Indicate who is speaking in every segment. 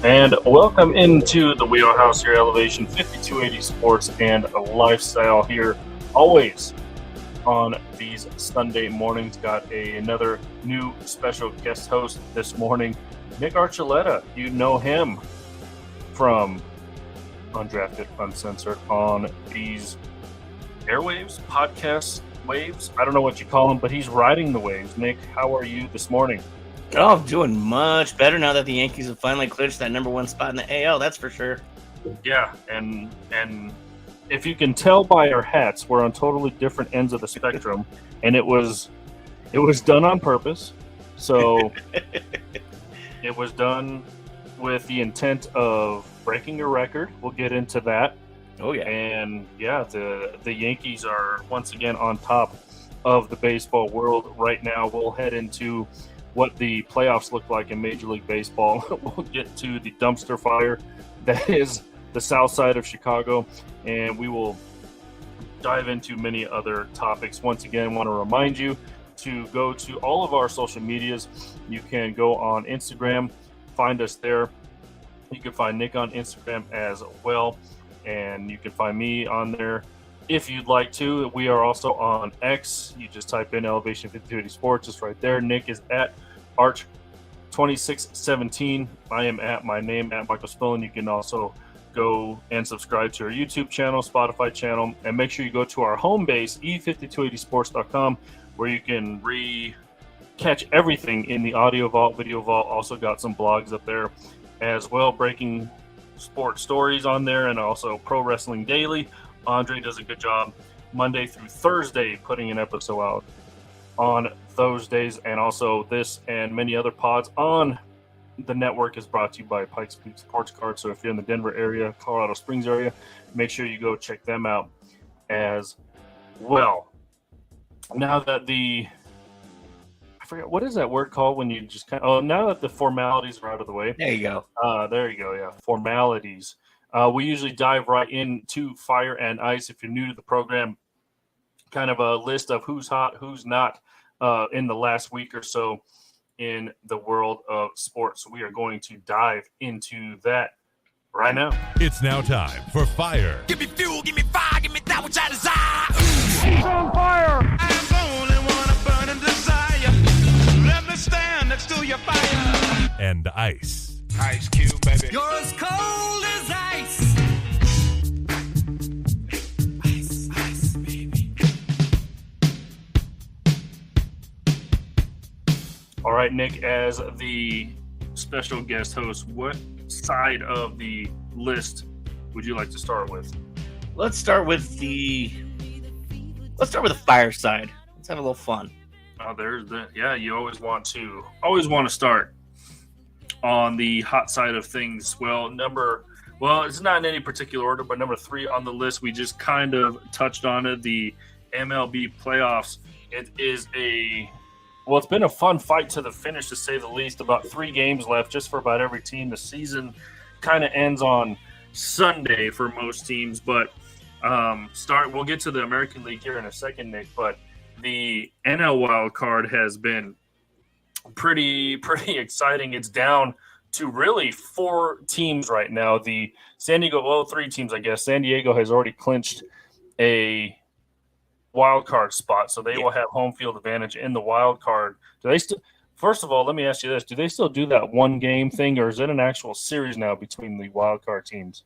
Speaker 1: And welcome into the Wheelhouse here, Elevation 5280 Sports and Lifestyle here, always on these Sunday mornings. Got another new special guest host this morning, Nick Archuleta. You know him from Undrafted, Uncensored on these airwaves, podcast waves. I don't know what you call them, but he's riding the waves. Nick, how are you this morning?
Speaker 2: Oh, I'm doing much better now that the Yankees have finally clinched that number one spot in the AL. That's for sure.
Speaker 1: Yeah, and if you can tell by our hats, we're on totally different ends of the spectrum, and it was done on purpose. So it was done with the intent of breaking a record. We'll get into that.
Speaker 2: Oh yeah,
Speaker 1: and yeah, the Yankees are once again on top of the baseball world right now. We'll head into what the playoffs look like in Major League Baseball. We'll get to the dumpster fire that is the south side of Chicago, and we will dive into many other topics. Once again, I want to remind you to go to all of our social medias. You can go on Instagram, find us there. You can find Nick on Instagram as well, and you can find me on there if you'd like to. We are also on X. You just type in Elevation 5280 Sports. It's right there. Nick is at Arch2617. I am at my name, at Michael Spillane. You can also go and subscribe to our YouTube channel, Spotify channel, and make sure you go to our home base, e5280sports.com, where you can catch everything in the audio vault, video vault. Also got some blogs up there as well, breaking sports stories on there, and also Pro Wrestling Daily. Andre does a good job Monday through Thursday putting an episode out on those days, and also this and many other pods on the network is brought to you by Pikes Peak Sports Cards. So if you're in the Denver area, Colorado Springs area, make sure you go check them out as well. Now that I forget, what is that word called when you just now that the formalities are out of the way.
Speaker 2: there you go.
Speaker 1: There you go. Yeah, formalities. We usually dive right into Fire and Ice. If you're new to the program, kind of a list of who's hot, who's not in the last week or so in the world of sports. So we are going to dive into that right now.
Speaker 3: It's now time for Fire.
Speaker 4: Give me fuel, give me fire, give me that which I desire.
Speaker 1: He's on fire!
Speaker 4: I'm the only one of burning desire. Let me stand next to your fire.
Speaker 3: And Ice.
Speaker 4: Ice Cube, baby.
Speaker 5: You're as cold as ice. Ice, ice, baby.
Speaker 1: All right, Nick, as the special guest host, what side of the list would you like to start with?
Speaker 2: Let's start with the fire side. Let's have a little fun.
Speaker 1: Oh, you always want to start on the hot side of things. Well, it's not in any particular order, but number 3 on the list, we just kind of touched on it, the MLB playoffs. It's been a fun fight to the finish, to say the least. About 3 games left just for about every team. The season kind of ends on Sunday for most teams, but we'll get to the American League here in a second, Nick, but the NL wild card has been pretty exciting. It's down to really 4 teams right now. The 3 teams, I guess. San Diego has already clinched a wild card spot, so they will have home field advantage in the wild card. Do they still? First of all, let me ask you this: do they still do that 1 game thing, or is it an actual series now between the wild card teams?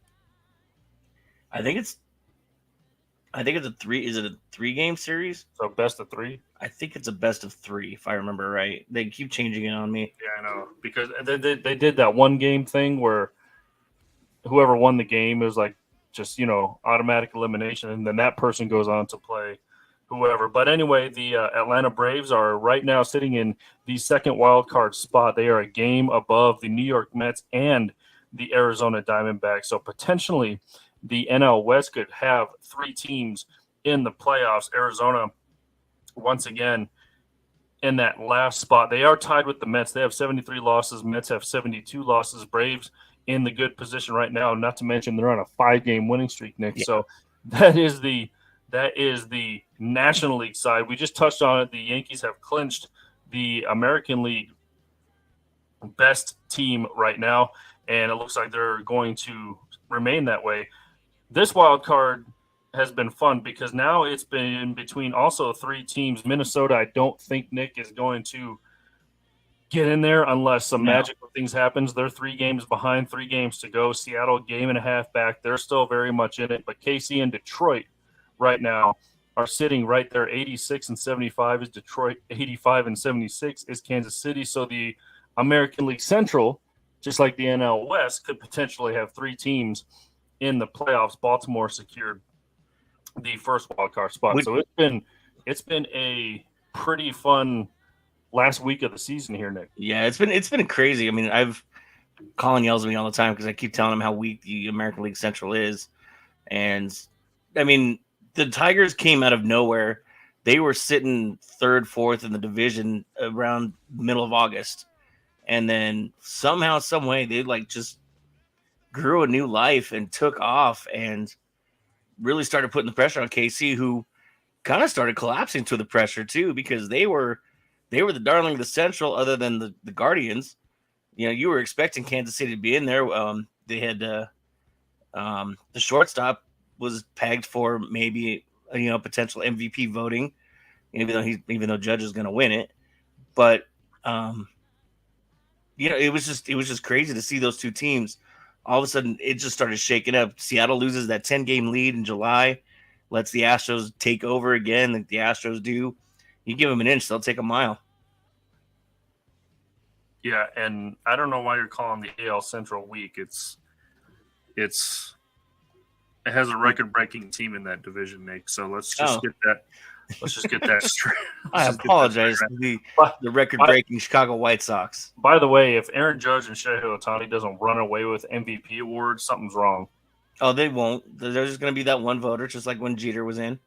Speaker 2: I think it's a 3. Is it a 3-game series?
Speaker 1: So best of 3.
Speaker 2: I think it's a best of 3, if I remember right. They keep changing it on me.
Speaker 1: Yeah, I know, because they did that 1 game thing where whoever won the game, it was like just automatic elimination, and then that person goes on to play whoever. But anyway, the Atlanta Braves are right now sitting in the second wild card spot. They are a game above the New York Mets and the Arizona Diamondbacks. So potentially the NL West could have 3 teams in the playoffs. Arizona, once again, in that last spot. They are tied with the Mets. They have 73 losses. Mets have 72 losses. Braves in the good position right now, not to mention they're on a 5-game winning streak, Nick. Yeah. So that is the National League side. We just touched on it. The Yankees have clinched the American League best team right now. and it looks like they're going to remain that way. This wild card has been fun because now it's been between also 3 teams. Minnesota, I don't think, Nick, is going to get in there unless some magical things happens. They're 3 games behind, 3 games to go. Seattle, game and a half back. They're still very much in it. But KC and Detroit right now are sitting right there. 86 and 75 is Detroit. 85 and 76 is Kansas City. So the American League Central, just like the NL West, could potentially have 3 teams in the playoffs. Baltimore secured the first wild card spot. So it's been a pretty fun last week of the season here, Nick.
Speaker 2: Yeah, it's been crazy. I mean, Colin yells at me all the time because I keep telling him how weak the American League Central is. And I mean, the Tigers came out of nowhere. They were sitting 3rd, 4th in the division around middle of August. And then somehow, some way, they just grew a new life and took off and really started putting the pressure on KC, who kind of started collapsing to the pressure too, because they were the darling of the Central, other than the Guardians. You know, you were expecting Kansas City to be in there. They had the shortstop was pegged for maybe potential MVP voting, even though Judge is going to win it. But it was just crazy to see those 2 teams. All of a sudden, it just started shaking up. Seattle loses that 10-game lead in July, lets the Astros take over again, like the Astros do. You give them an inch, they'll take a mile.
Speaker 1: Yeah, and I don't know why you're calling the AL Central weak. It has a record-breaking team in that division, Nick. So let's just get that straight.
Speaker 2: I apologize to the record-breaking Chicago White Sox.
Speaker 1: By the way, if Aaron Judge and Shohei Ohtani doesn't run away with MVP awards, something's wrong.
Speaker 2: Oh, they won't. There's just going to be that one voter, just like when Jeter was in.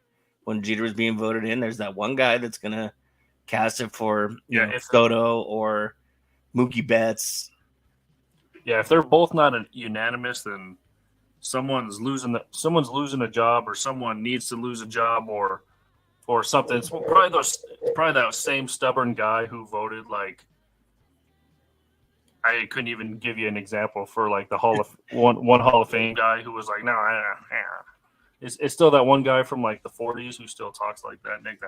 Speaker 2: When Jeter was being voted in, there's that one guy that's going to cast it for Soto or Mookie Betts.
Speaker 1: Yeah, if they're both not unanimous, then someone's losing a job, or someone needs to lose a job, or something. It's probably that same stubborn guy who voted I couldn't even give you an example for the one Hall of Fame guy who was like, no, it's still that one guy from the 40s who still talks like that, Nick.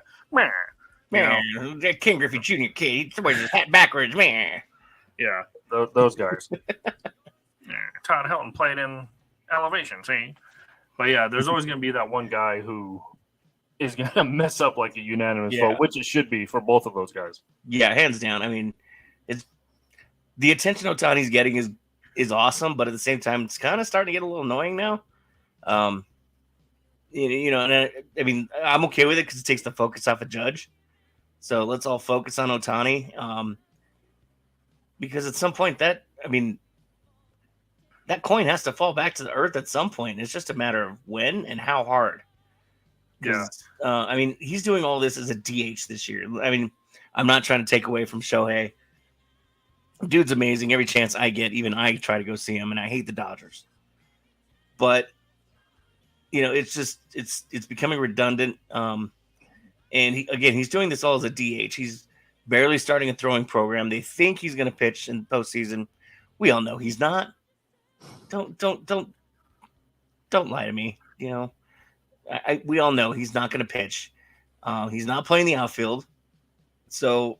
Speaker 2: That King Griffey Jr. kid, he wears his hat backwards, man.
Speaker 1: Yeah, those guys. Todd Helton played in Elevation, see? But yeah, there's always going to be that one guy who is going to mess up a unanimous vote, which it should be for both of those guys.
Speaker 2: Yeah, hands down. I mean, it's the attention Ohtani's getting is awesome, but at the same time, it's kind of starting to get a little annoying now. And I mean, I'm okay with it because it takes the focus off of Judge. So let's all focus on Ohtani. Because at some point that coin has to fall back to the earth at some point. It's just a matter of when and how hard.
Speaker 1: Yeah.
Speaker 2: He's doing all this as a DH this year. I mean, I'm not trying to take away from Shohei. Dude's amazing. Every chance I get, even I try to go see him, and I hate the Dodgers. But, it's becoming redundant. And he's doing this all as a DH. He's barely starting a throwing program. They think he's going to pitch in postseason. We all know he's not. Don't lie to me. We all know he's not going to pitch. He's not playing the outfield. So,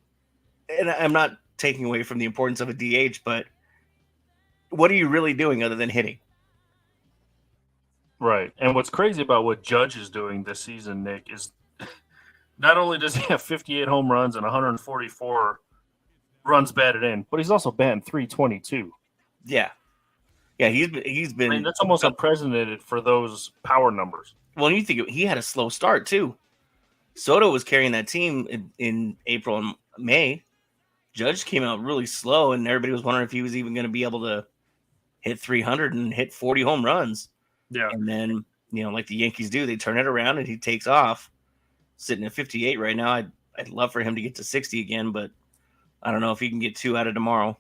Speaker 2: and I'm not taking away from the importance of a DH, but what are you really doing other than hitting?
Speaker 1: Right. And what's crazy about what Judge is doing this season, Nick, is not only does he have 58 home runs and 144 runs batted in, but he's also batting .322.
Speaker 2: Yeah. Yeah, he's been.
Speaker 1: I mean, that's almost unprecedented for those power numbers.
Speaker 2: Well, you think he had a slow start too. Soto was carrying that team in April and May. Judge came out really slow, and everybody was wondering if he was even going to be able to hit 300 and hit 40 home runs.
Speaker 1: Yeah.
Speaker 2: And then, like the Yankees do, they turn it around and he takes off. Sitting at 58 right now. I'd love for him to get to 60 again, but I don't know if he can get 2 out of tomorrow.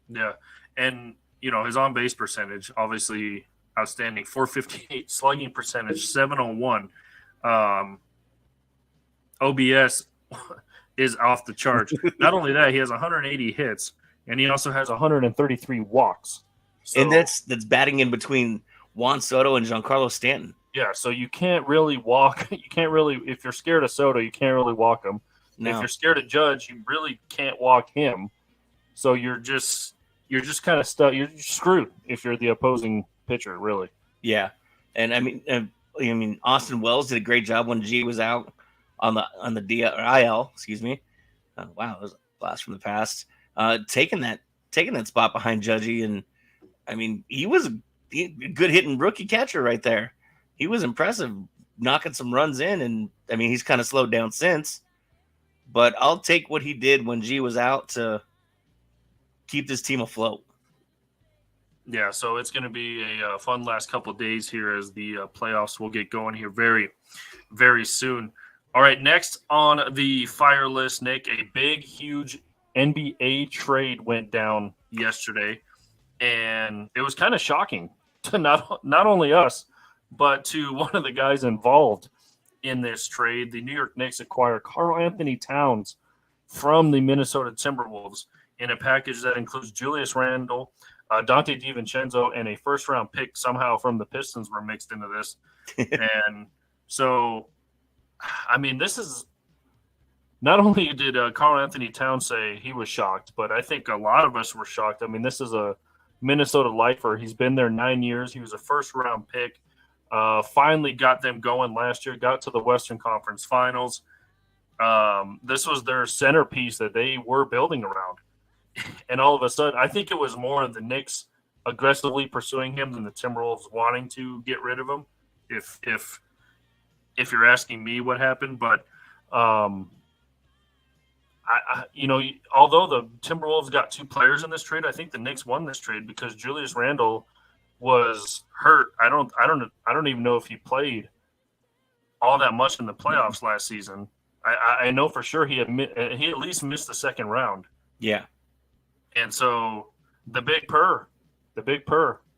Speaker 1: Yeah. And, his on-base percentage, obviously outstanding. 458 slugging percentage, 701. OBS is off the charts. Not only that, he has 180 hits, and he also has 133 walks. So,
Speaker 2: And that's batting in between Juan Soto and Giancarlo Stanton.
Speaker 1: yeah, so you can't really walk. You can't really, if you're scared of Soto, you can't really walk him. If
Speaker 2: No.
Speaker 1: you're scared of Judge, you really can't walk him. So you're just kind of stuck. You're screwed if you're the opposing pitcher, really.
Speaker 2: Yeah, and I mean, Austin Wells did a great job when G was out on the DL, excuse me. Wow, it was a blast from the past. Taking that spot behind Judgy, and I mean, he was a good hitting rookie catcher right there. He was impressive, knocking some runs in, and I mean, he's kind of slowed down since. But I'll take what he did when G was out to keep this team afloat.
Speaker 1: Yeah, so it's going to be a fun last couple of days here as the playoffs will get going here very, very soon. All right, next on the fire list, Nick, a big, huge NBA trade went down yesterday, and it was kind of shocking to not only us, but to one of the guys involved in this trade. The New York Knicks acquire Karl-Anthony Towns from the Minnesota Timberwolves in a package that includes Julius Randle, Dante DiVincenzo, and a first-round pick somehow from the Pistons were mixed into this. And so, I mean, this is not only did Karl-Anthony Towns say he was shocked, but I think a lot of us were shocked. I mean, this is a Minnesota lifer. He's been there 9 years. He was a first-round pick. Finally got them going last year, got to the Western Conference Finals. This was their centerpiece that they were building around. And all of a sudden, I think it was more of the Knicks aggressively pursuing him than the Timberwolves wanting to get rid of him, if you're asking me what happened. But, although the Timberwolves got two players in this trade, I think the Knicks won this trade because Julius Randle was hurt. I don't even know if he played all that much in the playoffs last season. I know for sure he at least missed the second round.
Speaker 2: Yeah.
Speaker 1: And so the big Purr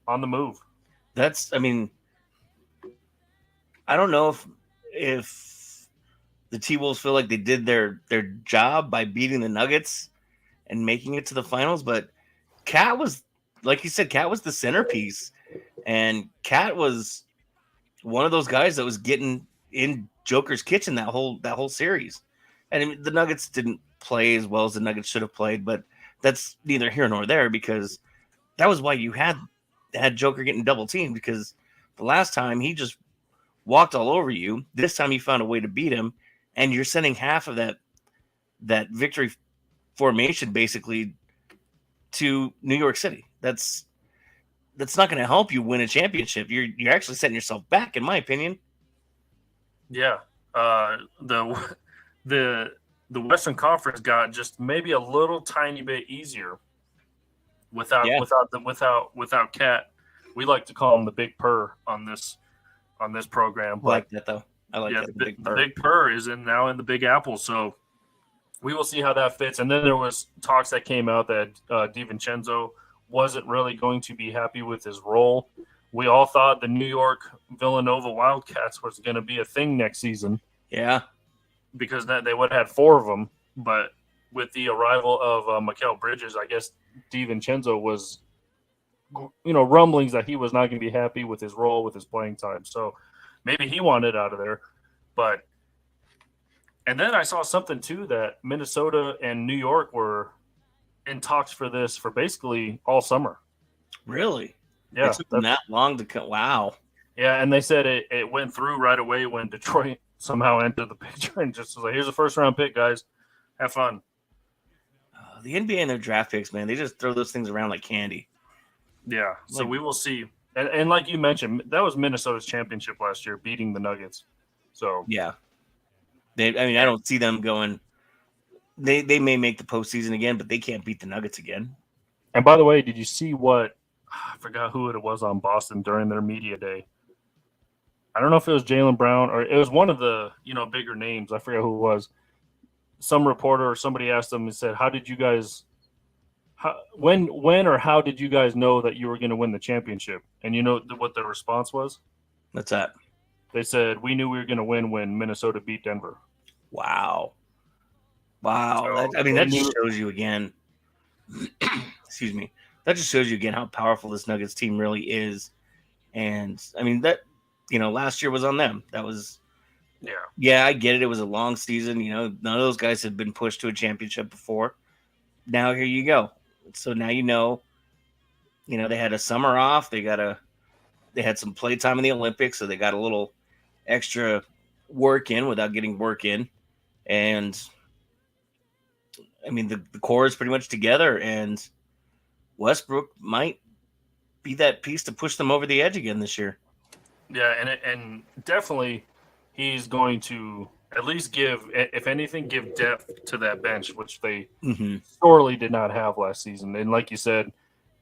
Speaker 1: on the move.
Speaker 2: I mean, I don't know if the T-Wolves feel like they did their job by beating the Nuggets and making it to the finals, but Cat was, like you said, Cat was the centerpiece, and Cat was one of those guys that was getting in Joker's kitchen that whole series. And I mean, the Nuggets didn't play as well as the Nuggets should have played, but that's neither here nor there because that was why you had Joker getting double teamed, because the last time he just walked all over you. This time he found a way to beat him, and you're sending half of that victory formation basically to New York City. That's not going to help you win a championship. You're actually setting yourself back, in my opinion.
Speaker 1: Yeah. The Western Conference got just maybe a little tiny bit easier without Cat. We like to call him the Big Purr on this program.
Speaker 2: I like that though. I like that.
Speaker 1: The Big Purr is now in the Big Apple, so we will see how that fits. And then there was talks that came out that DiVincenzo wasn't really going to be happy with his role. We all thought the New York Villanova Wildcats was going to be a thing next season.
Speaker 2: Yeah.
Speaker 1: Because they would have had four of them, but with the arrival of Mikal Bridges, I guess DiVincenzo was, rumblings that he was not going to be happy with his role, with his playing time. So maybe he wanted out of there. And then I saw something too that Minnesota and New York were in talks for this for basically all summer.
Speaker 2: Really?
Speaker 1: Yeah,
Speaker 2: it took them that long to cut. Wow.
Speaker 1: Yeah, and they said it went through right away when Detroit somehow entered the picture and just was like, here's a first-round pick, guys. Have fun.
Speaker 2: The NBA and their draft picks, man, they just throw those things around like candy.
Speaker 1: Yeah, so we will see. And like you mentioned, that was Minnesota's championship last year, beating the Nuggets. So
Speaker 2: yeah. I don't see them going – they may make the postseason again, but they can't beat the Nuggets again.
Speaker 1: And by the way, did you see what – I forgot who it was on Boston during their media day. I don't know if it was Jaylen Brown or it was one of the, bigger names. I forget who it was. Some reporter or somebody asked them and said, how did you guys – when or how did you guys know that you were going to win the championship? And you know what their response was?
Speaker 2: What's that?
Speaker 1: They said, we knew we were going to win when Minnesota beat Denver.
Speaker 2: Wow. So, that just shows you again, excuse me, that just shows you again how powerful this Nuggets team really is. And I mean that, last year was on them. That was, I get it. It was a long season. None of those guys had been pushed to a championship before. Now here you go. So now they had a summer off. They had some play time in the Olympics, so they got a little extra work in without getting work in. And I mean, the core is pretty much together, and Westbrook might be that piece to push them over the edge again this year.
Speaker 1: Yeah, and definitely he's going to at least give depth to that bench, which they sorely did not have last season. And like you said,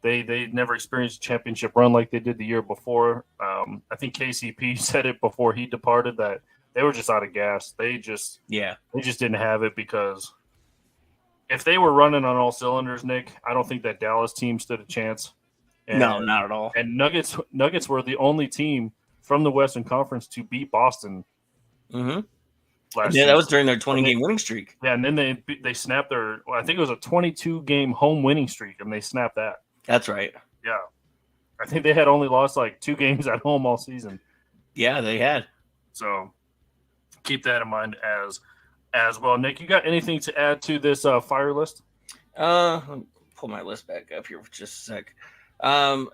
Speaker 1: they never experienced a championship run like they did the year before. I think KCP said it before he departed that they were just out of gas. They just didn't have it, because if they were running on all cylinders, Nick, I don't think that Dallas team stood a chance. And,
Speaker 2: no, not at all.
Speaker 1: And Nuggets were the only team from the Western Conference to beat Boston.
Speaker 2: Last year. That was during their 20-game winning streak.
Speaker 1: Yeah, and then they snapped I think it was a 22-game home winning streak, and they snapped that.
Speaker 2: That's right.
Speaker 1: Yeah. I think they had only lost like 2 games at home all season.
Speaker 2: Yeah, they had.
Speaker 1: So keep that in mind as well. Nick, you got anything to add to this fire list?
Speaker 2: Let me pull my list back up here for just a sec. I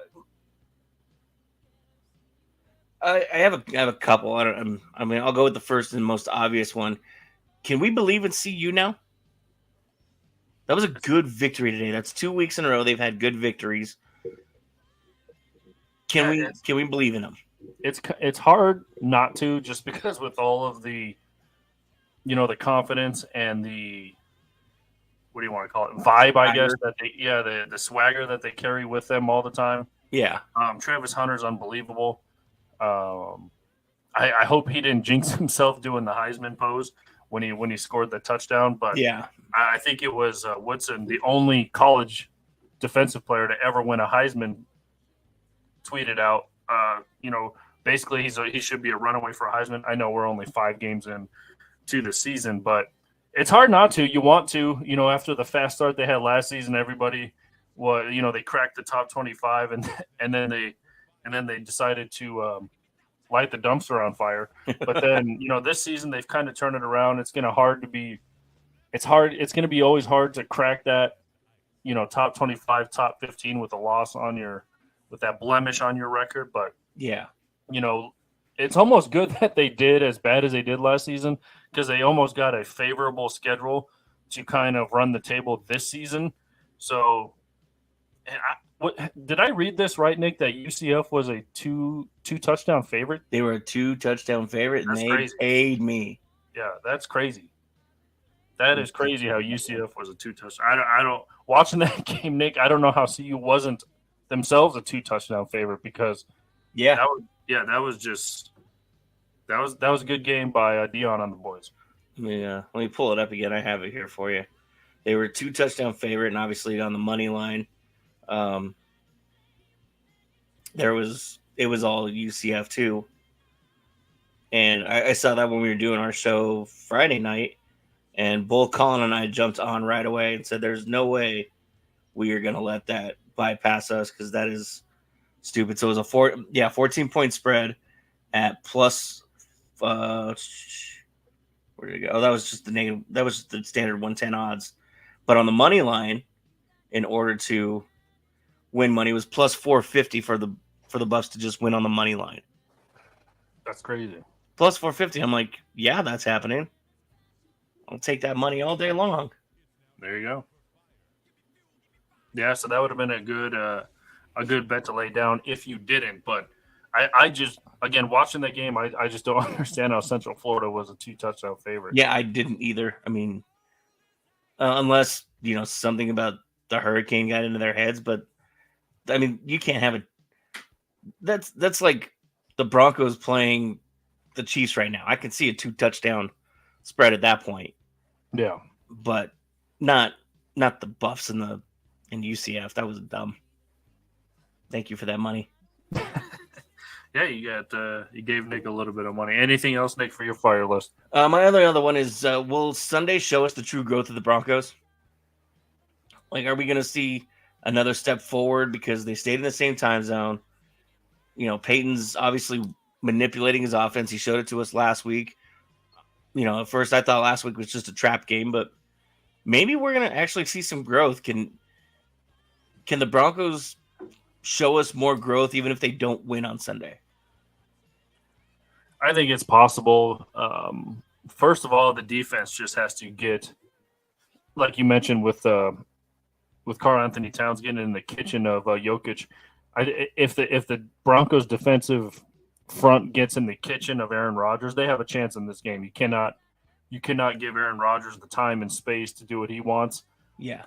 Speaker 2: have a couple. I'll go with the first and most obvious one. Can we believe in CU now? That was a good victory today. That's 2 weeks in a row they've had good victories. Can we believe in them?
Speaker 1: It's hard not to, just because with all of the the confidence and the, what do you want to call it, vibe, I guess, that the swagger that they carry with them all the time.
Speaker 2: Yeah.
Speaker 1: Travis Hunter's unbelievable. I hope he didn't jinx himself doing the Heisman pose when he scored the touchdown, but I think it was Woodson, the only college defensive player to ever win a Heisman, tweeted out, basically he should be a runaway for a Heisman. I know we're only 5 games in to the season, but it's hard not to. You want to, after the fast start they had last season, everybody they cracked the top 25 and then they decided to light the dumpster on fire. But then, this season they've kind of turned it around. It's going to be always hard to crack that, top 25, top 15 with a loss with that blemish on your record. But it's almost good that they did as bad as they did last season, because they almost got a favorable schedule to kind of run the table this season. So, did I read this right, Nick, that UCF was a two touchdown favorite?
Speaker 2: They were a 2 touchdown favorite, and they paid me.
Speaker 1: Yeah, that's crazy. That is crazy how UCF was a 2 touchdown. I don't watching that game, Nick. I don't know how CU wasn't themselves a 2 touchdown favorite, because that was a good game by Dion on the boys.
Speaker 2: Let me pull it up again. I have it here for you. They were a 2 touchdown favorite, and obviously on the money line. It was all UCF too. And I saw that when we were doing our show Friday night, and Bull Colin and I jumped on right away and said, there's no way we are going to let that bypass us, because that is stupid. So it was a 14-point spread at plus, where did it go? Oh, that was just the standard 110 odds. But on the money line, in order to win money, was plus 450 for the Buffs to just win on the money line.
Speaker 1: That's crazy.
Speaker 2: Plus 450. I'm like, yeah, that's happening. I'll take that money all day long.
Speaker 1: There you go. Yeah, so that would have been a good bet to lay down if you didn't. But I just, again, watching that game, I just don't understand how Central Florida was a 2 touchdown favorite.
Speaker 2: Yeah, I didn't either. I mean, unless something about the hurricane got into their heads, but I mean, you can't have it. That's like the Broncos playing the Chiefs right now. I can see a 2 touchdown spread at that point.
Speaker 1: Yeah,
Speaker 2: but not the Buffs and UCF. That was dumb. Thank you for that money.
Speaker 1: Yeah, you gave Nick a little bit of money. Anything else, Nick, for your fire list?
Speaker 2: My other one is, will Sunday show us the true growth of the Broncos? Like, are we going to see another step forward because they stayed in the same time zone. Peyton's obviously manipulating his offense. He showed it to us last week. At first I thought last week was just a trap game, but maybe we're going to actually see some growth. Can the Broncos show us more growth even if they don't win on Sunday?
Speaker 1: I think it's possible. First of all, the defense just has to get, like you mentioned with Karl Anthony Towns getting in the kitchen of Jokic. If the Broncos defensive front gets in the kitchen of Aaron Rodgers, they have a chance in this game. You cannot give Aaron Rodgers the time and space to do what he wants.
Speaker 2: Yeah.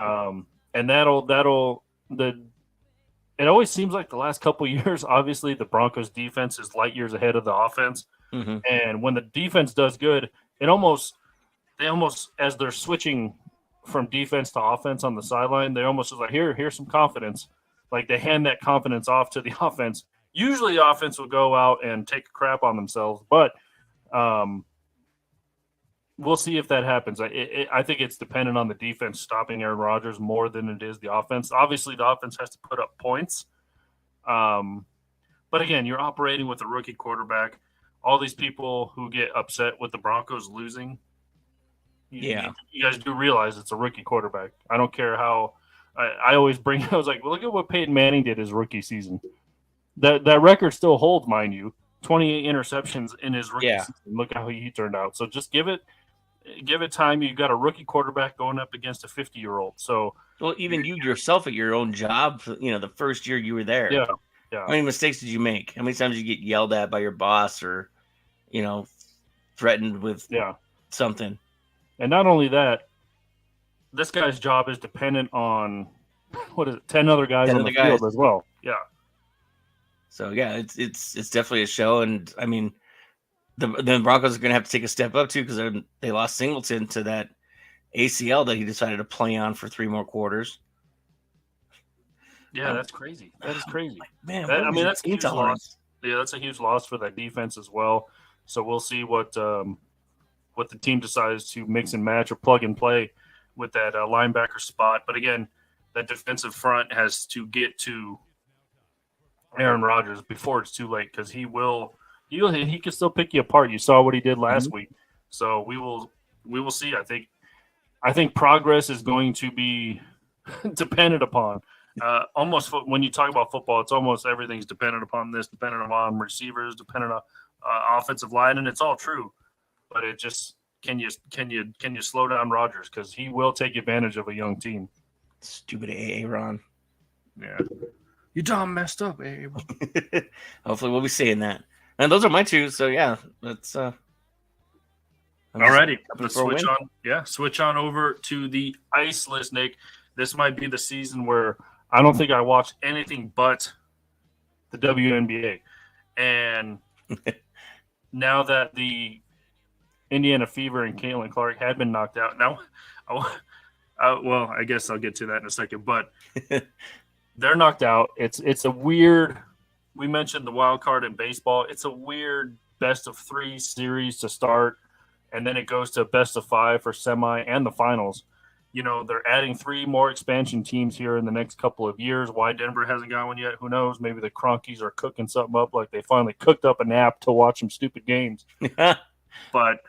Speaker 1: And it always seems like the last couple of years, obviously the Broncos defense is light years ahead of the offense.
Speaker 2: Mm-hmm.
Speaker 1: And when the defense does good, they almost as they're switching from defense to offense on the sideline, they almost is like, here's some confidence. Like they hand that confidence off to the offense. Usually the offense will go out and take a crap on themselves, but we'll see if that happens. I think it's dependent on the defense stopping Aaron Rodgers more than it is the offense. Obviously, the offense has to put up points. But again, you're operating with a rookie quarterback. All these people who get upset with the Broncos losing, you guys do realize it's a rookie quarterback. I don't care how I always bring – I was like, well, look at what Peyton Manning did his rookie season. That record still holds, mind you, 28 interceptions in his rookie season. Look how he turned out. So just give it time. You've got a rookie quarterback going up against a 50-year-old. So,
Speaker 2: well, even you yourself at your own job, the first year you were there.
Speaker 1: Yeah.
Speaker 2: How many mistakes did you make? How many times did you get yelled at by your boss or, threatened with something? And
Speaker 1: not only that, this guy's job is dependent on 10 other guys on the field as well. Yeah.
Speaker 2: So yeah, it's definitely a show, and I mean, the Broncos are going to have to take a step up too because they lost Singleton to that ACL that he decided to play on for 3 more quarters.
Speaker 1: Yeah, that's crazy. That is crazy.
Speaker 2: Man,
Speaker 1: that's a huge loss. Yeah, that's a huge loss for that defense as well. So we'll see what the team decides to mix and match or plug and play with that linebacker spot. But again, that defensive front has to get to Aaron Rodgers before it's too late because he can still pick you apart. You saw what he did last week. So we will see. I think progress is going to be dependent upon almost when you talk about football, it's almost everything's dependent upon this, dependent upon receivers, dependent on offensive line, and it's all true. But it just can you slow down Rodgers because he will take advantage of a young team.
Speaker 2: Stupid Aaron.
Speaker 1: Yeah, you done messed up, Aaron.
Speaker 2: Hopefully, we'll be seeing that. And those are my 2. So yeah, let's.
Speaker 1: Alrighty, let's switch on. Yeah, switch on over to the ice list, Nick. This might be the season where I don't think I watched anything but the WNBA. And now that the Indiana Fever and Caitlin Clark had been knocked out, now, I guess I'll get to that in a second. But they're knocked out. It's a weird. We mentioned the wild card in baseball. It's a weird best of 3 series to start, and then it goes to best of 5 for semi and the finals. They're adding 3 more expansion teams here in the next couple of years. Why Denver hasn't got one yet, who knows? Maybe the Cronkies are cooking something up like they finally cooked up a nap to watch some stupid games. But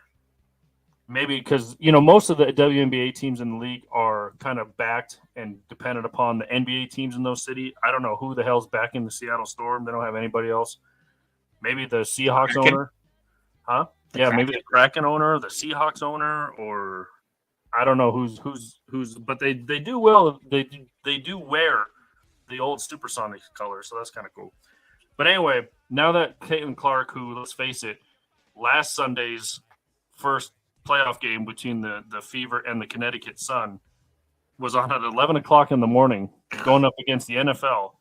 Speaker 1: maybe because, most of the WNBA teams in the league are kind of backed and dependent upon the NBA teams in those cities. I don't know who the hell's backing the Seattle Storm. They don't have anybody else. Maybe the Seahawks owner. Huh? Maybe the Kraken owner, the Seahawks owner, or – I don't know who's, but they do well. They do wear the old Supersonics colors, so that's kind of cool. But anyway, now that Caitlin Clark, who, let's face it, last Sunday's first playoff game between the Fever and the Connecticut Sun was on at 11 o'clock in the morning, going up against the NFL,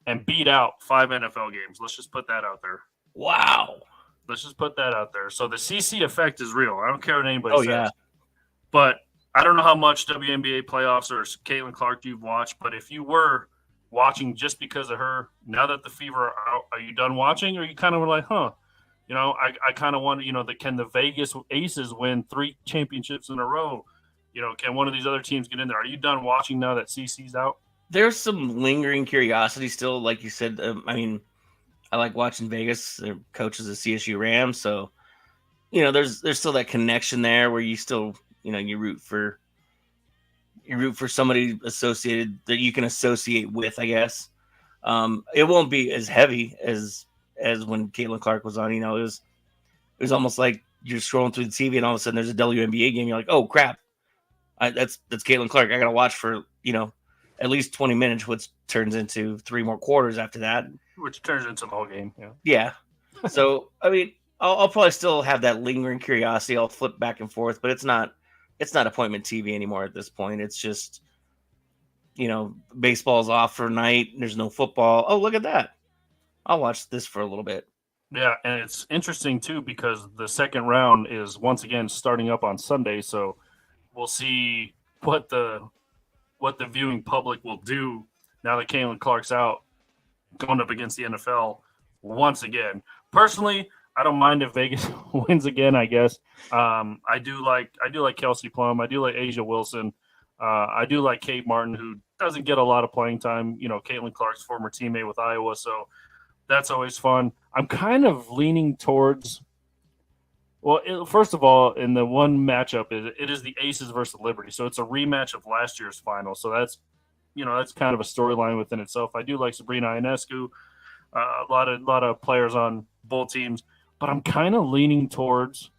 Speaker 1: and beat out 5 NFL games. Let's just put that out there.
Speaker 2: Wow.
Speaker 1: Let's just put that out there. So the CC effect is real. I don't care what anybody says.
Speaker 2: Yeah.
Speaker 1: But I don't know how much WNBA playoffs or Caitlin Clark you've watched, but if you were watching just because of her, now that the Fever are out, are you done watching? Or you kind of were like, I kind of wonder, can the Vegas Aces win 3 championships in a row? Can one of these other teams get in there? Are you done watching now that CC's out?
Speaker 2: There's some lingering curiosity still, like you said. I mean, I like watching Vegas. Their coach is the CSU Rams, so there's still that connection there where you still you root for somebody associated that you can associate with, I guess. It won't be as heavy as when Caitlin Clark was on. It was almost like you're scrolling through the TV and all of a sudden there's a WNBA game. You're like, oh crap, that's Caitlin Clark. I gotta watch for at least 20 minutes, which turns into 3 more quarters after that.
Speaker 1: Which turns into the whole game. Yeah.
Speaker 2: Yeah. So I mean, I'll probably still have that lingering curiosity. I'll flip back and forth, but it's not appointment TV anymore at this point. It's just, baseball's off for a night. There's no football. Oh, look at that. I'll watch this for a little bit.
Speaker 1: Yeah, and it's interesting too because the second round is once again starting up on Sunday, so we'll see what the viewing public will do now that Caitlin Clark's out, going up against the NFL once again. Personally, I don't mind if Vegas wins again, I guess. I do like Kelsey Plum. I do like Asia Wilson. I do like Kate Martin, who doesn't get a lot of playing time. Caitlin Clark's former teammate with Iowa, so that's always fun. I'm kind of leaning towards – well, first of all, in the one matchup, it is the Aces versus Liberty, so it's a rematch of last year's final. So that's kind of a storyline within itself. I do like Sabrina Ionescu, a lot of players on both teams. But I'm kind of leaning towards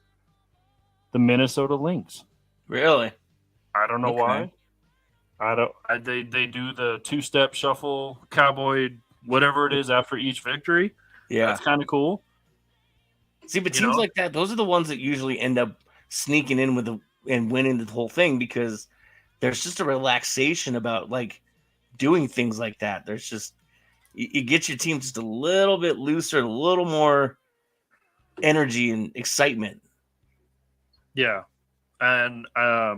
Speaker 1: the Minnesota Lynx.
Speaker 2: Really?
Speaker 1: I don't know why. They do the 2-step shuffle, cowboy, whatever it is after each victory.
Speaker 2: Yeah,
Speaker 1: that's kind of cool.
Speaker 2: See, but teams like that, those are the ones that usually end up sneaking in and winning the whole thing because there's just a relaxation about like doing things like that. There's just you get your team just a little bit looser, a little more energy and excitement.
Speaker 1: Yeah. And I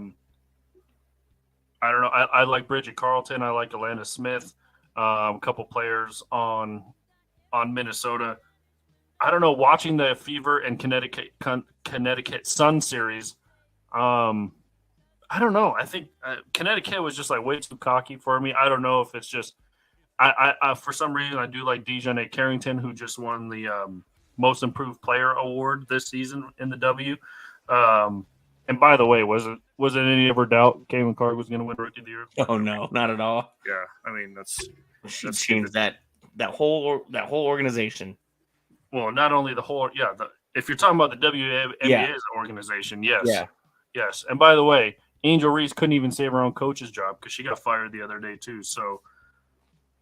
Speaker 1: don't know. I like Bridget Carlton. I like Alana Smith. A couple players on Minnesota. I don't know. Watching the Fever and Connecticut Sun series, I don't know. I think Connecticut was just like way too cocky for me. I don't know if it's just I for some reason I do like Dejanay Carrington, who just won the Most Improved Player award this season in the W. And by the way, was it any ever doubt Caitlin Clark was going to win Rookie of the Year?
Speaker 2: Oh no, not at all.
Speaker 1: Yeah, I mean that's
Speaker 2: changed that whole organization.
Speaker 1: Well, not only the whole if you're talking about the WNBA's organization, yes, yes. And by the way, Angel Reese couldn't even save her own coach's job because she got fired the other day too. So,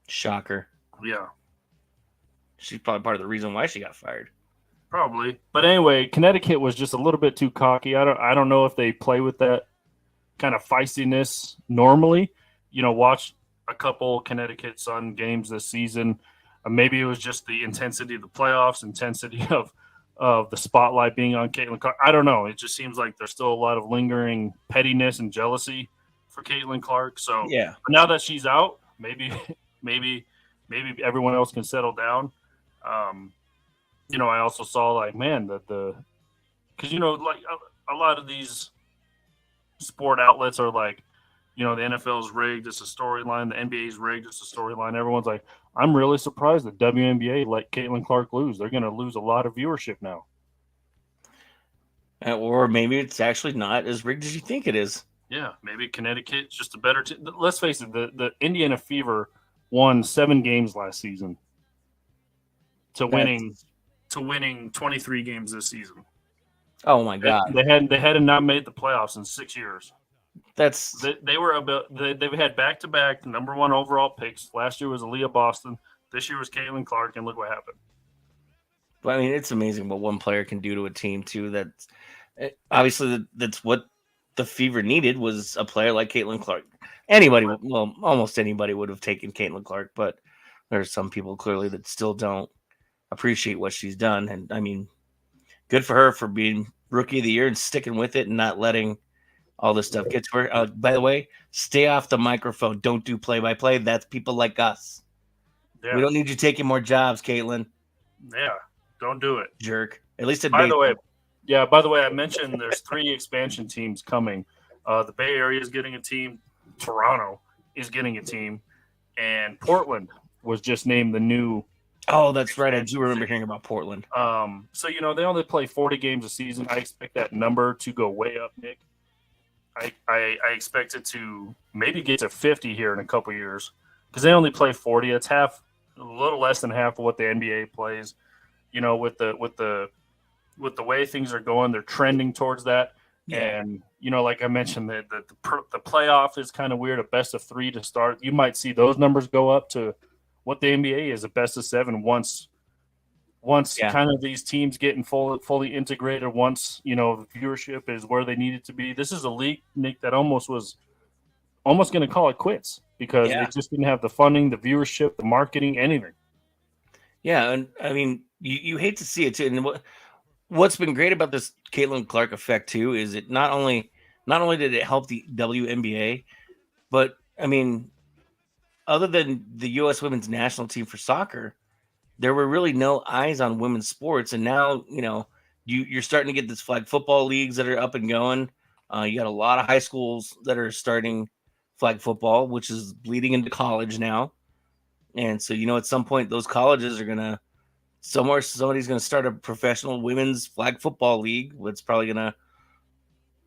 Speaker 2: shocker.
Speaker 1: Yeah,
Speaker 2: she's probably part of the reason why she got fired.
Speaker 1: Probably. But anyway, Connecticut was just a little bit too cocky. I don't know if they play with that kind of feistiness normally. Watch a couple Connecticut Sun games this season. Maybe it was just the intensity of the playoffs, intensity of the spotlight being on Caitlin Clark. I don't know. It just seems like there's still a lot of lingering pettiness and jealousy for Caitlin Clark. So
Speaker 2: yeah,
Speaker 1: now that she's out, maybe everyone else can settle down. I also saw like, man, because like a lot of these sport outlets are like, the NFL's rigged, it's a storyline, the NBA's rigged, it's a storyline. Everyone's like, I'm really surprised that WNBA let Caitlin Clark lose. They're going to lose a lot of viewership now.
Speaker 2: Or maybe it's actually not as rigged as you think it is.
Speaker 1: Yeah, maybe Connecticut's just a better team. Let's face it, the Indiana Fever won 7 games last season to winning 23 games this season.
Speaker 2: Oh my God!
Speaker 1: They had not made the playoffs in 6 years. They've had back-to-back number 1 overall picks. Last year was Aaliyah Boston. This year was Caitlin Clark, and look what happened.
Speaker 2: But I mean, it's amazing what one player can do to a team too. That's obviously that's what the Fever needed was a player like Caitlin Clark. Almost anybody would have taken Caitlin Clark, but there's some people clearly that still don't appreciate what she's done. And I mean, good for her for being Rookie of the Year and sticking with it and not letting all this stuff get to her. By the way, stay off the microphone. Don't do play-by-play. That's people like us.
Speaker 1: Yeah.
Speaker 2: We don't need you taking more jobs, Caitlin.
Speaker 1: Yeah, don't do it.
Speaker 2: Jerk. At least
Speaker 1: by the way, I mentioned there's 3 expansion teams coming. The Bay Area is getting a team. Toronto is getting a team. and Portland was just named the new.
Speaker 2: Oh, that's right. I do remember hearing about Portland.
Speaker 1: So they only play 40 games a season. I expect that number to go way up, Nick. I expect it to maybe get to 50 here in a couple years because they only play 40. It's a little less than half of what the NBA plays. With the way things are going, they're trending towards that.
Speaker 2: Yeah.
Speaker 1: And like I mentioned, the playoff is kind of weird. A best of 3 to start. You might see those numbers go up to what the NBA is, a best of 7 once kind of these teams getting fully integrated, once the viewership is where they need it to be. This is a league, Nick, that almost going to call it quits because it just didn't have the funding, the viewership, the marketing, anything.
Speaker 2: Yeah, and I mean, you hate to see it too. And what's been great about this Caitlin Clark effect too is it not only did it help the WNBA, but I mean, other than the U.S. women's national team for soccer, there were really no eyes on women's sports. And now, you're starting to get this flag football leagues that are up and going. You got a lot of high schools that are starting flag football, which is bleeding into college now. And so, at some point, those colleges are going to somebody's going to start a professional women's flag football league. That's probably going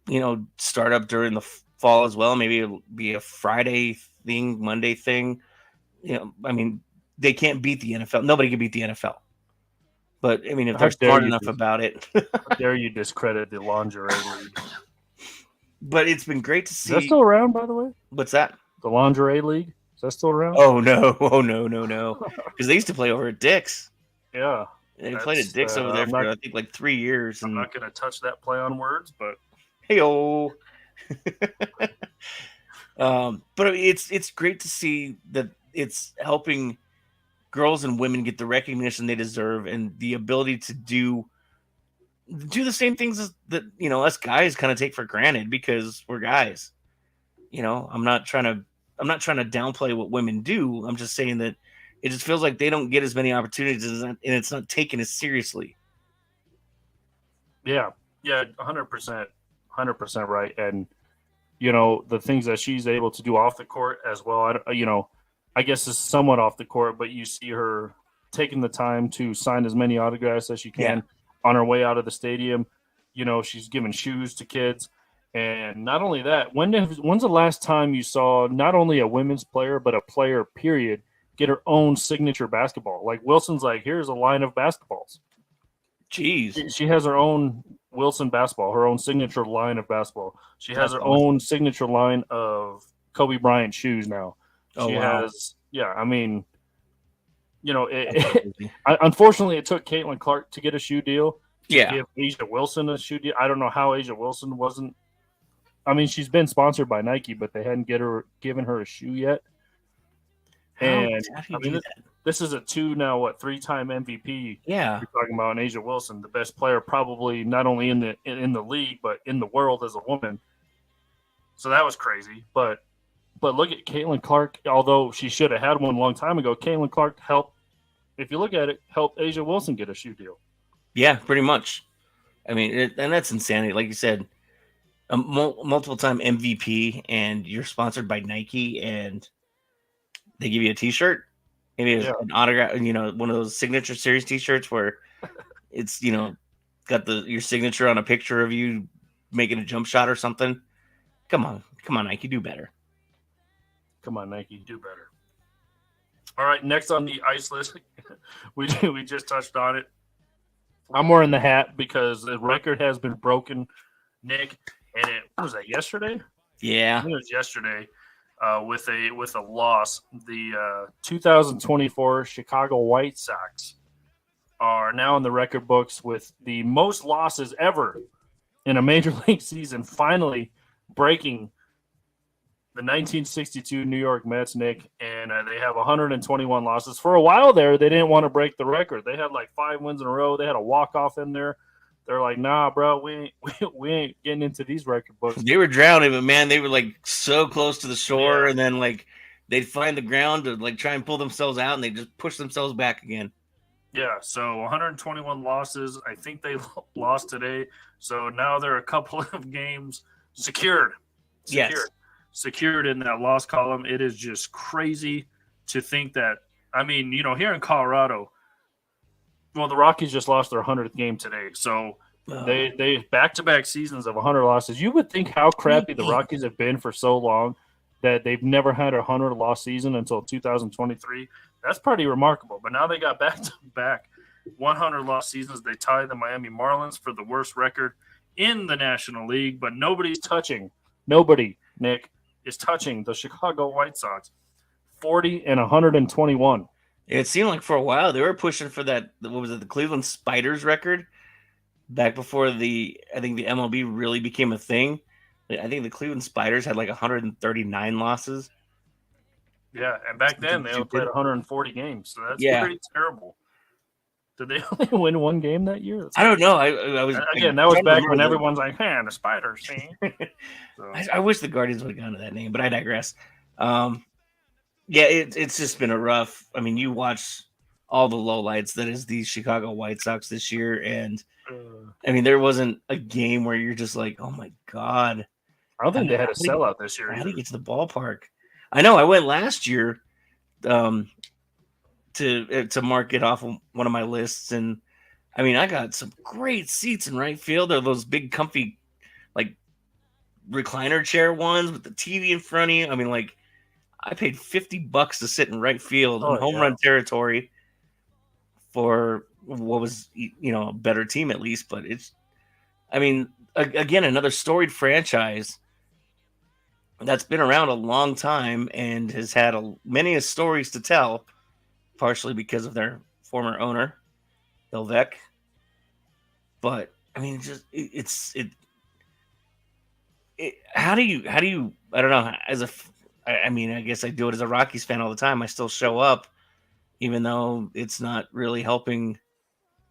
Speaker 2: to, start up during the fall as well. Maybe it'll be a Friday thing, Monday thing. I mean, they can't beat the NFL. Nobody can beat the NFL. But, I mean, if they're smart enough about it.
Speaker 1: How dare you discredit the lingerie league?
Speaker 2: But it's been great to see.
Speaker 1: Is that still around, by the way?
Speaker 2: What's that?
Speaker 1: The lingerie league? Is that still around?
Speaker 2: Oh, no. Because they used to play over at Dick's.
Speaker 1: Yeah.
Speaker 2: They played at Dick's over there for, I think, like 3 years.
Speaker 1: I'm not going to touch that play on words, but.
Speaker 2: Hey-oh. But it's great to see that it's helping girls and women get the recognition they deserve and the ability to do the same things as that us guys kind of take for granted because we're guys. I'm not trying to downplay what women do. I'm just saying that it just feels like they don't get as many opportunities and it's not taken as seriously.
Speaker 1: Yeah, 100% right. And the things that she's able to do off the court as well. I guess it's somewhat off the court, but you see her taking the time to sign as many autographs as she can on her way out of the stadium. She's giving shoes to kids. And not only that, when's the last time you saw not only a women's player, but a player, period, get her own signature basketball? Like Wilson's like, here's a line of basketballs.
Speaker 2: Jeez.
Speaker 1: She has her own Wilson basketball, her own signature line of basketball. She has her own signature line of Kobe Bryant shoes now. She has, I mean, unfortunately, it took Caitlin Clark to get a shoe deal. Give Asia Wilson a shoe deal. I don't know how Asia Wilson wasn't. I mean, she's been sponsored by Nike, but they hadn't given her a shoe yet. And I mean, this is a 3-time MVP.
Speaker 2: Yeah,
Speaker 1: you're talking about Asia Wilson, the best player probably not only in the league but in the world as a woman. So that was crazy, But look at Caitlin Clark. Although she should have had one a long time ago, Caitlin Clark helped. If you look at it, helped Asia Wilson get a shoe deal.
Speaker 2: Yeah, pretty much. I mean, and that's insanity. Like you said, a multiple-time MVP, and you're sponsored by Nike, and they give you a T-shirt, maybe an autograph. One of those signature series T-shirts where it's got your signature on a picture of you making a jump shot or something. Come on, Nike, do better.
Speaker 1: Come on, Nike, do better. All right, next on the ice list, we just touched on it. I'm wearing the hat because the record has been broken, Nick, and was that yesterday?
Speaker 2: Yeah,
Speaker 1: I think it was yesterday. With a loss, the 2024 Chicago White Sox are now in the record books with the most losses ever in a major league season, finally breaking the 1962 New York Mets, Nick, and they have 121 losses. For a while there, they didn't want to break the record. They had like 5 wins in a row. They had a walk-off in there. They're like, nah, bro, we ain't getting into these record books.
Speaker 2: They were drowning, but, man, they were, like, so close to the shore, and then, like, they'd find the ground to, like, try and pull themselves out, and they just push themselves back again.
Speaker 1: Yeah, so 121 losses. I think they lost today. So now they're a couple of games secured.
Speaker 2: Yes.
Speaker 1: Secured in that loss column. It is just crazy to think that. I mean, here in Colorado, well, the Rockies just lost their 100th game today, so they back-to-back seasons of 100 losses. You would think how crappy the Rockies have been for so long that they've never had a 100-loss season until 2023. That's pretty remarkable. But now they got back-to-back 100-loss seasons. They tie the Miami Marlins for the worst record in the National League, but nobody, Nick, is touching the Chicago White Sox. 40 and 121.
Speaker 2: It seemed like for a while they were pushing for that. What was it? The Cleveland Spiders record back before I think the MLB really became a thing. I think the Cleveland Spiders had like 139 losses.
Speaker 1: Yeah, and back then they only played 140 games, so that's pretty terrible. Did they only win one game that year?
Speaker 2: I don't know. I was
Speaker 1: again. That was back when everyone's like, "Man, the Spiders." See? So.
Speaker 2: I wish the Guardians would have gone to that name, but I digress. Yeah, it's just been a rough. I mean, you watch all the lowlights that is the Chicago White Sox this year, and I mean, there wasn't a game where you're just like, "Oh my god."
Speaker 1: I don't think they had a sellout this year.
Speaker 2: How do you get to the ballpark? I know I went last year to mark it off of one of my lists, and I mean I got some great seats in right field. They're those big, comfy, like recliner chair ones with the TV in front of you. I mean, like I paid $50 to sit in right field in home run territory for what was a better team at least. But it's, I mean, again, another storied franchise that's been around a long time and has had many stories to tell, partially because of their former owner, Bill Veeck. But I mean, how do you? I don't know. I mean, I guess I do it as a Rockies fan all the time. I still show up, even though it's not really helping.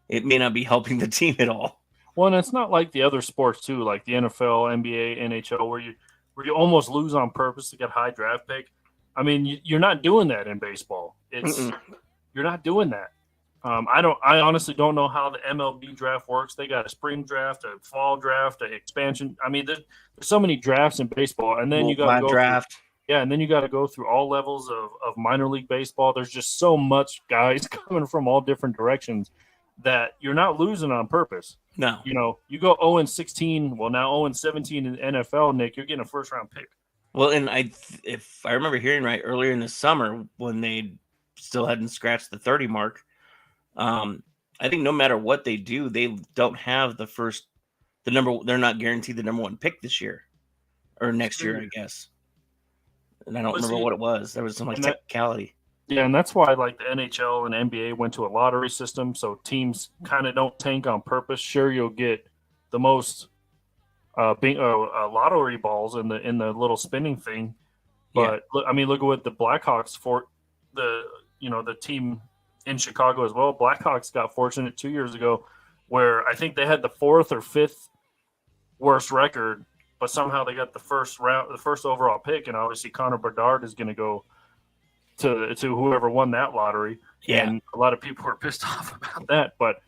Speaker 2: It may not be helping the team at all.
Speaker 1: Well, and it's not like the other sports too, like the NFL, NBA, NHL, where you almost lose on purpose to get a high draft pick. I mean, you're not doing that in baseball. You're not doing that. I honestly don't know how the MLB draft works. They got a spring draft, a fall draft, an expansion. I mean, there's so many drafts in baseball, and then you got to go
Speaker 2: draft.
Speaker 1: And then you got to go through all levels of minor league baseball. There's just so much guys coming from all different directions that you're not losing on purpose.
Speaker 2: No.
Speaker 1: You go 0-16, well, now 0-17 in the NFL, Nick, you're getting a first-round pick.
Speaker 2: Well, and if I remember hearing right, earlier in the summer when they still hadn't scratched the 30 mark, I think no matter what they do, they don't have they're not guaranteed the number one pick this year or next year, I guess. And I don't remember what it was. There was some technicality.
Speaker 1: Yeah, and that's why like the NHL and NBA went to a lottery system, so teams kind of don't tank on purpose. Sure, you'll get the most lottery balls in the little spinning thing, but I mean, look at what the Blackhawks for the team in Chicago as well. Blackhawks got fortunate 2 years ago, where I think they had the 4th or 5th worst record, but somehow they got the first overall pick, and obviously Connor Bedard is going to go to whoever won that lottery.
Speaker 2: Yeah.
Speaker 1: And a lot of people were pissed off about that. But,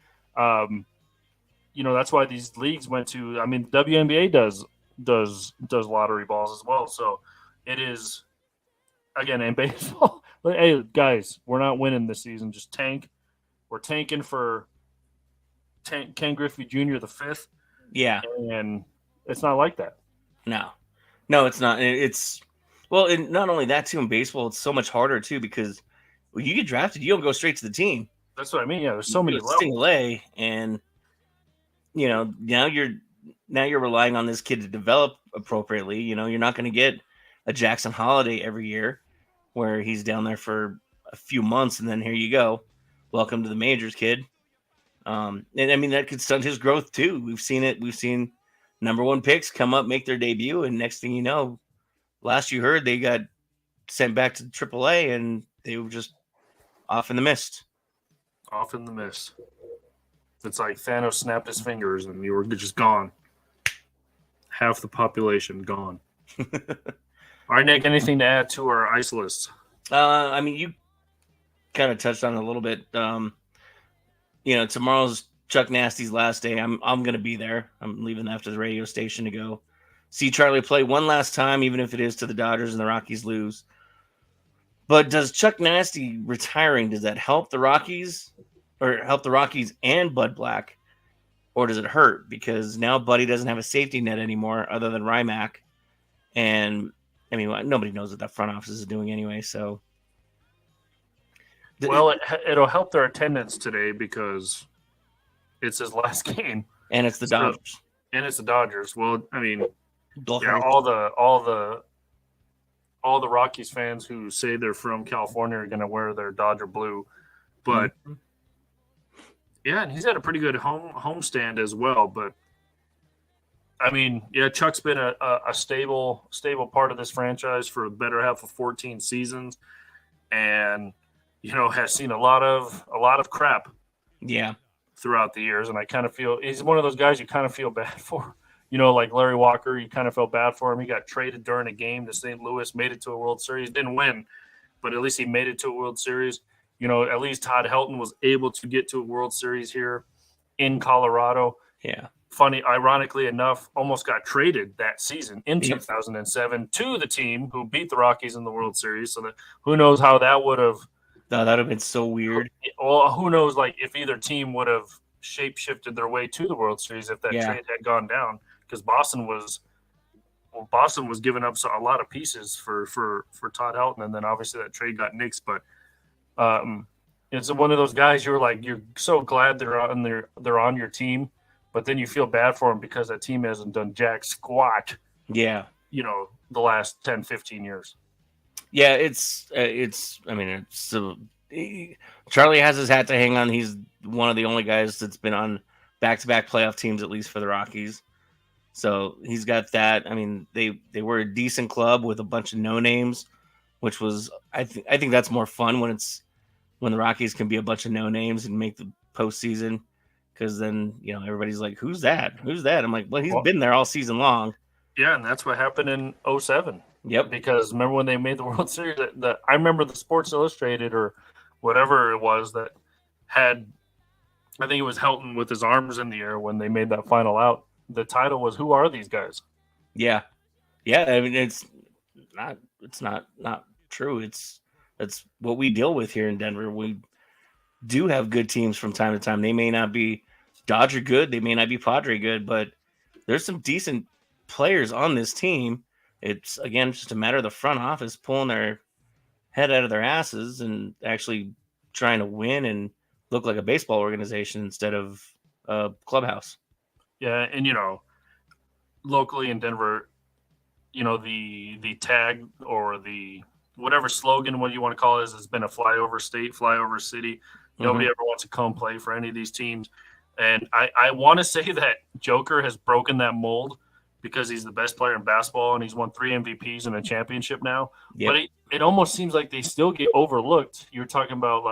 Speaker 1: that's why these leagues went to – I mean, WNBA does lottery balls as well. So it is – again, in baseball, hey, guys, we're not winning this season. Just tank. We're tanking for Ken Griffey Jr. the 5th.
Speaker 2: Yeah.
Speaker 1: And it's not like that.
Speaker 2: No, it's not. Well, and not only that, too, in baseball, it's so much harder, too, because when you get drafted, you don't go straight to the team.
Speaker 1: That's what I mean. Yeah, there's so many levels.
Speaker 2: Single A, and, now you're relying on this kid to develop appropriately. You're not going to get a Jackson Holiday every year where he's down there for a few months, and then here you go. Welcome to the majors, kid. And, I mean, that could stunt his growth, too. We've seen it. We've seen number one picks come up, make their debut, and next thing you know, last you heard, they got sent back to AAA, and they were just off in the mist.
Speaker 1: Off in the mist. It's like Thanos snapped his fingers, and you were just gone. Half the population gone. All right, Nick, anything to add to our ice list?
Speaker 2: I mean, you kind of touched on it a little bit. Tomorrow's Chuck Nasty's last day. I'm going to be there. I'm leaving after the radio station to go see Charlie play one last time, even if it is to the Dodgers and the Rockies lose. But does Chuck Nasty retiring, does that help the Rockies or help the Rockies and Bud Black? Or does it hurt? Because now Buddy doesn't have a safety net anymore other than Rymack. And, I mean, nobody knows what that front office is doing anyway, so.
Speaker 1: Well, it'll help their attendance today because it's his last game.
Speaker 2: And it's the Dodgers.
Speaker 1: And it's the Dodgers. Well, I mean,
Speaker 2: Both
Speaker 1: yeah, all the Rockies fans who say they're from California are going to wear their Dodger blue, but yeah, and he's had a pretty good homestand as well. But I mean, yeah, Chuck's been a stable part of this franchise for the better half of 14 seasons, and has seen a lot of crap.
Speaker 2: Yeah.
Speaker 1: Throughout the years, and I kind of feel he's one of those guys you kind of feel bad for. Like Larry Walker, you kind of felt bad for him. He got traded during a game to St. Louis, made it to a World Series, didn't win, but at least he made it to a World Series. At least Todd Helton was able to get to a World Series here in Colorado.
Speaker 2: Yeah.
Speaker 1: Funny, ironically enough, almost got traded that season in 2007 to the team who beat the Rockies in the World Series. So that who knows how that would have.
Speaker 2: No, that would have been so weird.
Speaker 1: Well, who knows, if either team would have shape-shifted their way to the World Series if that trade had gone down, because Boston was giving up a lot of pieces for Todd Helton, and then obviously that trade got nixed. But it's one of those guys you're so glad they're on your team, but then you feel bad for them because that team hasn't done jack squat.
Speaker 2: Yeah,
Speaker 1: the last 10, 15 years.
Speaker 2: Yeah, Charlie has his hat to hang on. He's one of the only guys that's been on back-to-back playoff teams, at least for the Rockies. So he's got that. I mean, they were a decent club with a bunch of no names, which was I think that's more fun when the Rockies can be a bunch of no names and make the postseason, because then everybody's like, who's that? Who's that? I'm like, well, he's been there all season long.
Speaker 1: Yeah, and that's what happened in 2007.
Speaker 2: Yep.
Speaker 1: Because remember when they made the World Series, I remember the Sports Illustrated or whatever it was that had, I think it was Helton with his arms in the air when they made that final out. The title was, "Who are these guys?"
Speaker 2: Yeah. Yeah. I mean, it's not true. That's what we deal with here in Denver. We do have good teams from time to time. They may not be Dodger good. They may not be Padre good, but there's some decent players on this team. It's, again, just a matter of the front office pulling their head out of their asses and actually trying to win and look like a baseball organization instead of a clubhouse.
Speaker 1: Yeah, and, locally in Denver, the tag or the whatever slogan, what you want to call it, has been a flyover state, flyover city. Nobody ever wants to come play for any of these teams. And I want to say that Joker has broken that mold because he's the best player in basketball and he's won 3 MVPs and a championship now. Yep. But it almost seems like they still get overlooked. You're talking about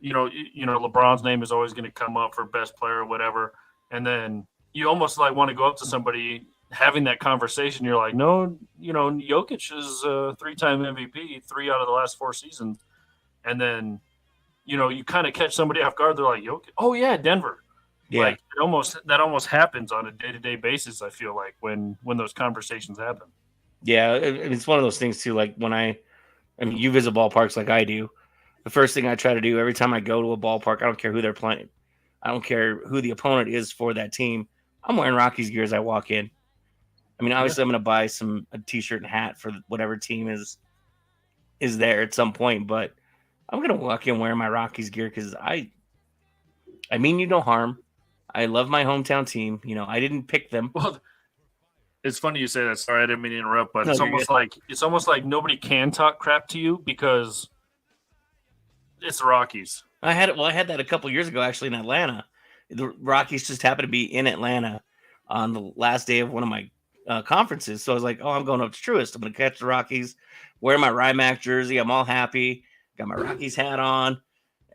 Speaker 1: LeBron's name is always going to come up for best player or whatever. And then you almost want to go up to somebody having that conversation. You're like, no, Jokic is a 3-time MVP, 3 out of the last 4 seasons. And then, you kind of catch somebody off guard. They're like, Jokic. Oh yeah, Denver. Yeah, that almost happens on a day-to-day basis. I feel like when those conversations happen.
Speaker 2: Yeah, it's one of those things too. Like when you visit ballparks like I do. The first thing I try to do every time I go to a ballpark, I don't care who they're playing, I don't care who the opponent is for that team, I'm wearing Rockies gear as I walk in. I mean, obviously, I'm going to buy a T-shirt and hat for whatever team is there at some point, but I'm going to walk in wearing my Rockies gear because I mean you no harm. I love my hometown team. I didn't pick them.
Speaker 1: Well, it's funny you say that. Sorry, I didn't mean to interrupt, but
Speaker 2: no,
Speaker 1: it's almost like nobody can talk crap to you because it's the Rockies.
Speaker 2: I had that a couple years ago, actually, in Atlanta. The Rockies just happened to be in Atlanta on the last day of one of my conferences. So I was like, oh, I'm going up to Truist. I'm going to catch the Rockies, wear my Rymack jersey. I'm all happy. Got my Rockies hat on.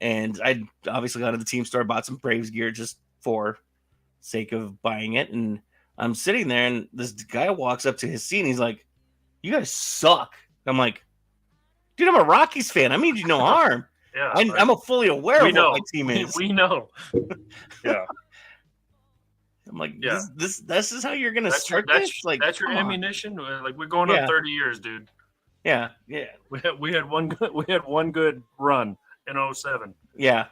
Speaker 2: And I obviously got to the team store, bought some Braves gear just for sake of buying it. And I'm sitting there, and this guy walks up to his seat, and he's like, you guys suck. I'm like, dude, I'm a Rockies fan. I mean you no harm.
Speaker 1: Yeah,
Speaker 2: I'm fully aware of what my team is.
Speaker 1: We know. Yeah.
Speaker 2: I'm like, this is how you're going to start this? Like,
Speaker 1: that's your ammunition? Like, we're going on 30 years, dude.
Speaker 2: Yeah.
Speaker 1: We had one good run in 07.
Speaker 2: Yeah.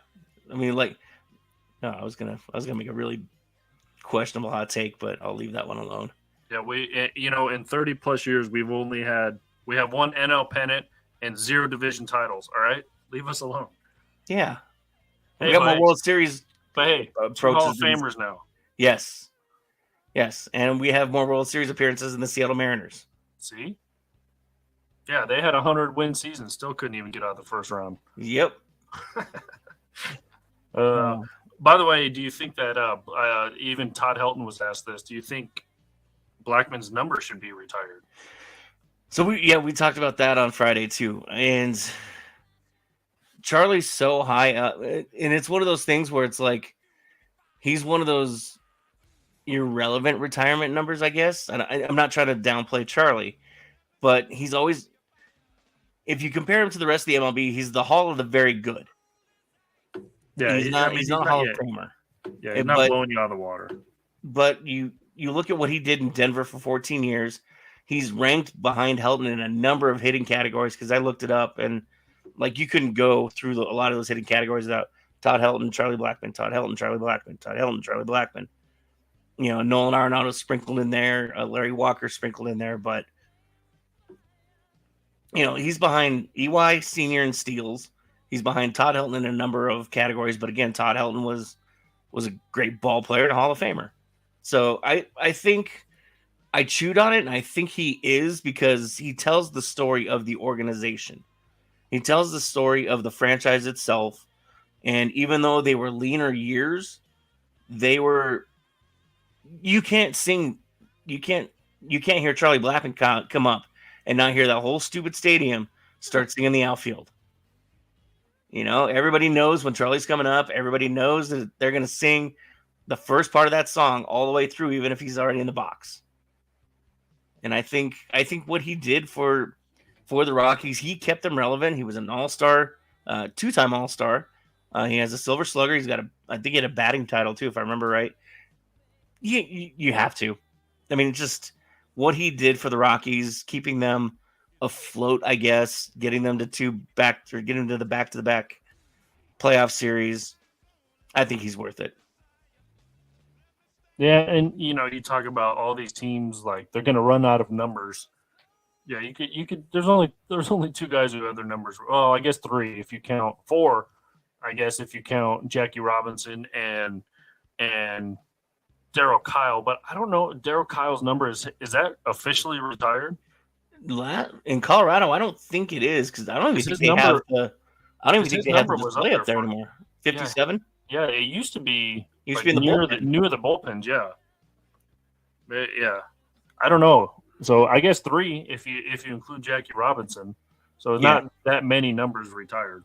Speaker 2: I mean, like, no, I was gonna make a really questionable hot take, but I'll leave that one alone.
Speaker 1: Yeah, in 30 plus years we have one NL pennant and 0 division titles. All right, leave us alone.
Speaker 2: Yeah.
Speaker 1: Hey,
Speaker 2: We got more World Series.
Speaker 1: But hey, 2 Hall of Famers now.
Speaker 2: Yes. And we have more World Series appearances than the Seattle Mariners.
Speaker 1: See? Yeah, they had a 100-win season, still couldn't even get out of the first round.
Speaker 2: Yep.
Speaker 1: By the way, do you think that even Todd Helton was asked this? Do you think Blackman's number should be retired?
Speaker 2: So we talked about that on Friday too, and Charlie's so high up, and it's one of those things where it's like he's one of those irrelevant retirement numbers, I guess. And I'm not trying to downplay Charlie, but he's always, if you compare him to the rest of the MLB, he's the Hall of the very good.
Speaker 1: Yeah,
Speaker 2: he's not a Hall of Famer.
Speaker 1: Yeah, he's not blowing you out of the water.
Speaker 2: But you look at what he did in Denver for 14 years. He's ranked behind Helton in a number of hitting categories because I looked it up, and like you couldn't go through a lot of those hitting categories without Todd Helton, Charlie Blackmon, Todd Helton, Charlie Blackmon, Todd Helton, Charlie Blackmon. Nolan Arenado sprinkled in there, Larry Walker sprinkled in there, but he's behind EY Senior in steals. He's behind Todd Helton in a number of categories, but again, Todd Helton was a great ball player and a Hall of Famer. So I think I chewed on it, and I think he is because he tells the story of the organization. He tells the story of the franchise itself, and even though they were leaner years, you can't hear Charlie Blackmon come up and not hear that whole stupid stadium start singing the outfield. Everybody knows when Charlie's coming up. Everybody knows that they're going to sing the first part of that song all the way through, even if he's already in the box. And I think what he did for the Rockies, he kept them relevant. He was an all-star, 2-time all-star. He has a Silver Slugger. I think he had a batting title too, if I remember right. You have to. I mean, just what he did for the Rockies, keeping them afloat, I guess, getting them to getting to the back-to-back playoff series. I think he's worth it.
Speaker 1: Yeah, and you talk about all these teams like they're going to run out of numbers. Yeah, you could. There's only 2 guys who have their numbers. Oh, I guess 3 if you count 4. I guess if you count Jackie Robinson and Darryl Kyle, but I don't know. Darryl Kyle's number is that officially retired?
Speaker 2: In Colorado, I don't think it is because I don't even think they have the. I don't even think they have the display up there anymore. 57.
Speaker 1: Yeah, it used to be.
Speaker 2: Used to be in the bullpen.
Speaker 1: Near the bullpens. Yeah. I don't know. So I guess 3 if you include Jackie Robinson. So it's not that many numbers retired.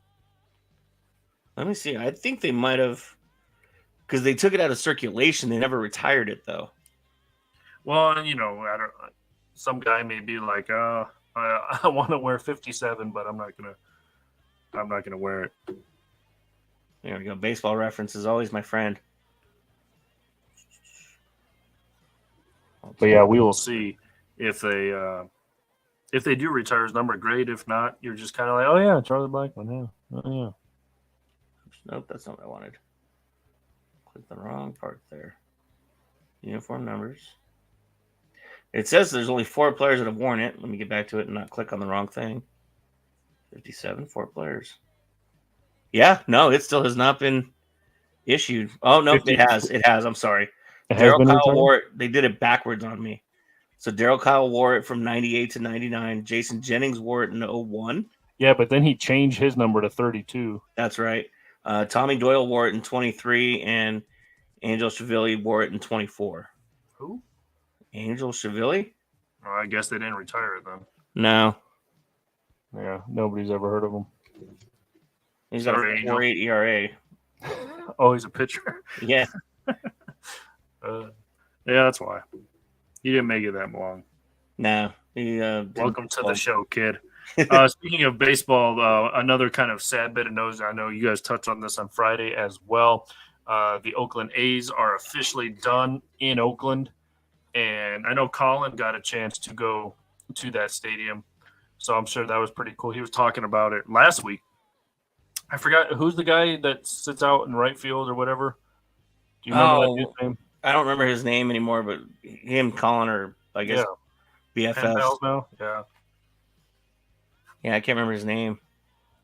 Speaker 2: Let me see. I think they might have, because they took it out of circulation. They never retired it though.
Speaker 1: Well, I don't. Some guy may be like, I want to wear 57, but I'm not gonna wear it.
Speaker 2: There we go. Baseball Reference is always my friend.
Speaker 1: But yeah, we will see if they do retire his number. Great. If not, you're just kind of like, oh yeah, Charlie Blackmon. Yeah. Oh yeah.
Speaker 2: Nope, that's not what I wanted. Click the wrong part there. Uniform numbers. It says there's only 4 players that have worn it. Let me get back to it and not click on the wrong thing. 57, 4 players. Yeah, no, it still has not been issued. Oh, no, 50. It has. It has. I'm sorry. Darryl Kyle wore it. They did it backwards on me. So Darryl Kyle wore it from 98 to 99. Jason Jennings wore it in 01.
Speaker 1: Yeah, but then he changed his number to 32.
Speaker 2: That's right. Tommy Doyle wore it in 23, and Angel Chivilli wore it in 24.
Speaker 1: Who?
Speaker 2: Angel Chivilli?
Speaker 1: Oh, I guess they didn't retire it then.
Speaker 2: No.
Speaker 1: Yeah, nobody's ever heard of him.
Speaker 2: He's got a 4.8 ERA.
Speaker 1: Oh, he's a pitcher?
Speaker 2: Yeah.
Speaker 1: Yeah, that's why. He didn't make it that long.
Speaker 2: No.
Speaker 1: Welcome to the show, kid. Speaking of baseball, another kind of sad bit of news. I know you guys touched on this on Friday as well. The Oakland A's are officially done in Oakland. And I know Colin got a chance to go to that stadium. So I'm sure that was pretty cool. He was talking about it last week. I forgot who's the guy that sits out in right field or whatever. Do you remember that dude's name?
Speaker 2: I don't remember his name anymore, but him, Colin, or I guess
Speaker 1: Pen
Speaker 2: BFF.
Speaker 1: pals now. Yeah.
Speaker 2: Yeah, I can't remember his name.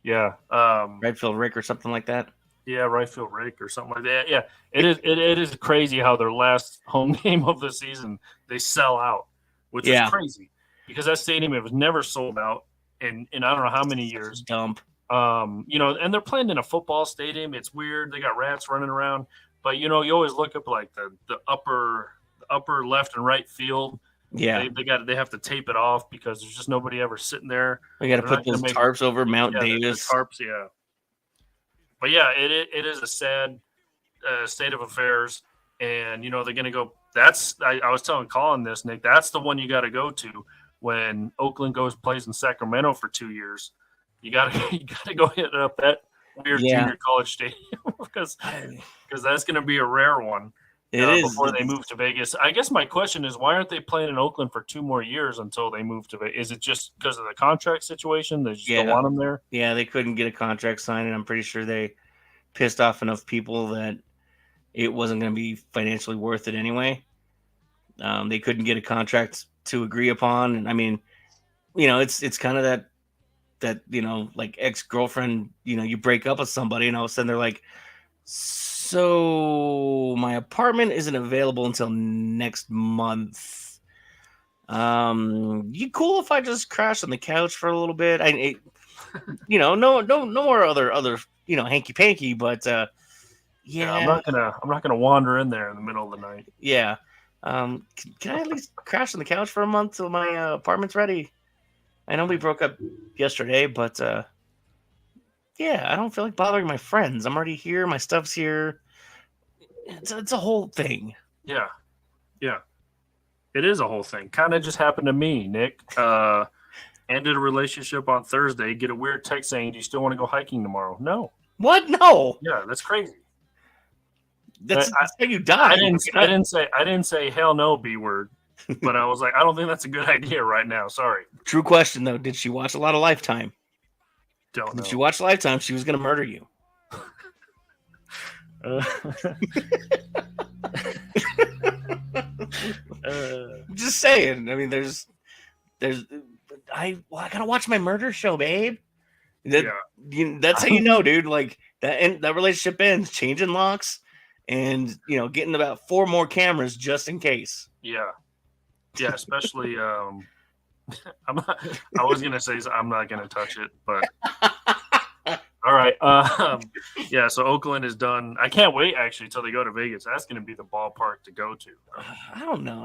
Speaker 1: Yeah.
Speaker 2: Right field Rick or something like that.
Speaker 1: Yeah, right field Rick or something like that. Yeah, it is. It is crazy how their last home game of the season they sell out, which is crazy because that stadium it was never sold out in I don't know how many years.
Speaker 2: Dump.
Speaker 1: And they're playing in a football stadium. It's weird. They got rats running around, but you always look up like the upper left and right field.
Speaker 2: Yeah,
Speaker 1: they have to tape it off because there's just nobody ever sitting there.
Speaker 2: We got to put those tarps over Mount Davis.
Speaker 1: The tarps, yeah. But yeah, it is a sad state of affairs, and they're going to go. I was telling Colin this, Nick. That's the one you got to go to when Oakland plays in Sacramento for 2 years. You got to go hit up that weird junior college stadium because that's going to be a rare one. Before they move to Vegas. I guess my question is, why aren't they playing in Oakland for 2 more years until they move to Vegas? Is it just because of the contract situation? They just don't want them there?
Speaker 2: Yeah, they couldn't get a contract signed, and I'm pretty sure they pissed off enough people that it wasn't going to be financially worth it anyway. They couldn't get a contract to agree upon. And I mean, it's kind of that like ex-girlfriend, you break up with somebody and all of a sudden they're like, so my apartment isn't available until next month. You cool if I just crash on the couch for a little bit? No more other hanky panky, but yeah,
Speaker 1: I'm not gonna wander in there in the middle of the night.
Speaker 2: Yeah. Can I at least crash on the couch for a month till my apartment's ready? I know we broke up yesterday, but yeah, I don't feel like bothering my friends. I'm already here. My stuff's here. It's a whole thing.
Speaker 1: Yeah. It is a whole thing. Kind of just happened to me, Nick. Ended a relationship on Thursday. Get a weird text saying, "Do you still want to go hiking tomorrow?" No.
Speaker 2: What? No.
Speaker 1: Yeah, that's crazy.
Speaker 2: That's how you die.
Speaker 1: I didn't say hell no, B word. But I was like, I don't think that's a good idea right now. Sorry.
Speaker 2: True question though. Did she watch a lot of Lifetime?
Speaker 1: Don't know.
Speaker 2: If she watched Lifetime, she was going to murder you. Just saying. I mean, I gotta watch my murder show, babe. That's how you know, dude. Like that relationship ends, changing locks, and getting about 4 more cameras just in case.
Speaker 1: Yeah, especially. I was gonna say I'm not gonna touch it, but all right. Yeah. So Oakland is done. I can't wait actually till they go to Vegas. That's gonna be the ballpark to go to.
Speaker 2: I don't know.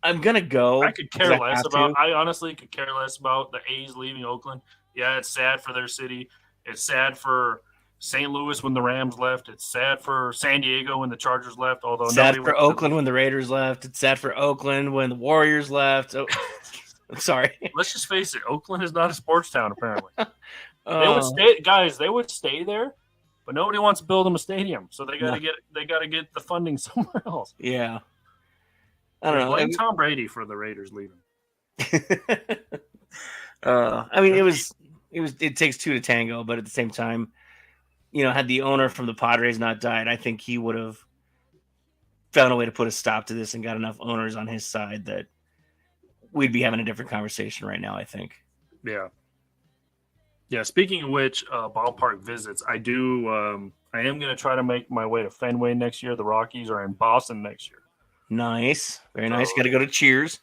Speaker 2: I'm gonna go.
Speaker 1: I could care less about. I honestly could care less about the A's leaving Oakland. Yeah, it's sad for their city. It's sad for St. Louis when the Rams left. It's sad for San Diego when the Chargers left. Although
Speaker 2: sad for Oakland when the Raiders left. It's sad for Oakland when the Warriors left. Oh, I'm sorry.
Speaker 1: Let's just face it. Oakland is not a sports town. Apparently, they would stay there, but nobody wants to build them a stadium. So they got to get the funding somewhere else.
Speaker 2: Yeah, I don't know.
Speaker 1: Blame Tom Brady for the Raiders leaving.
Speaker 2: I mean, it takes 2 to tango, but at the same time, had the owner from the Padres not died, I think he would have found a way to put a stop to this and got enough owners on his side that we'd be having a different conversation right now, I think.
Speaker 1: Yeah. Yeah. Speaking of which, ballpark visits, I am going to try to make my way to Fenway next year. The Rockies are in Boston next year.
Speaker 2: Nice. Very nice. Got to go to Cheers.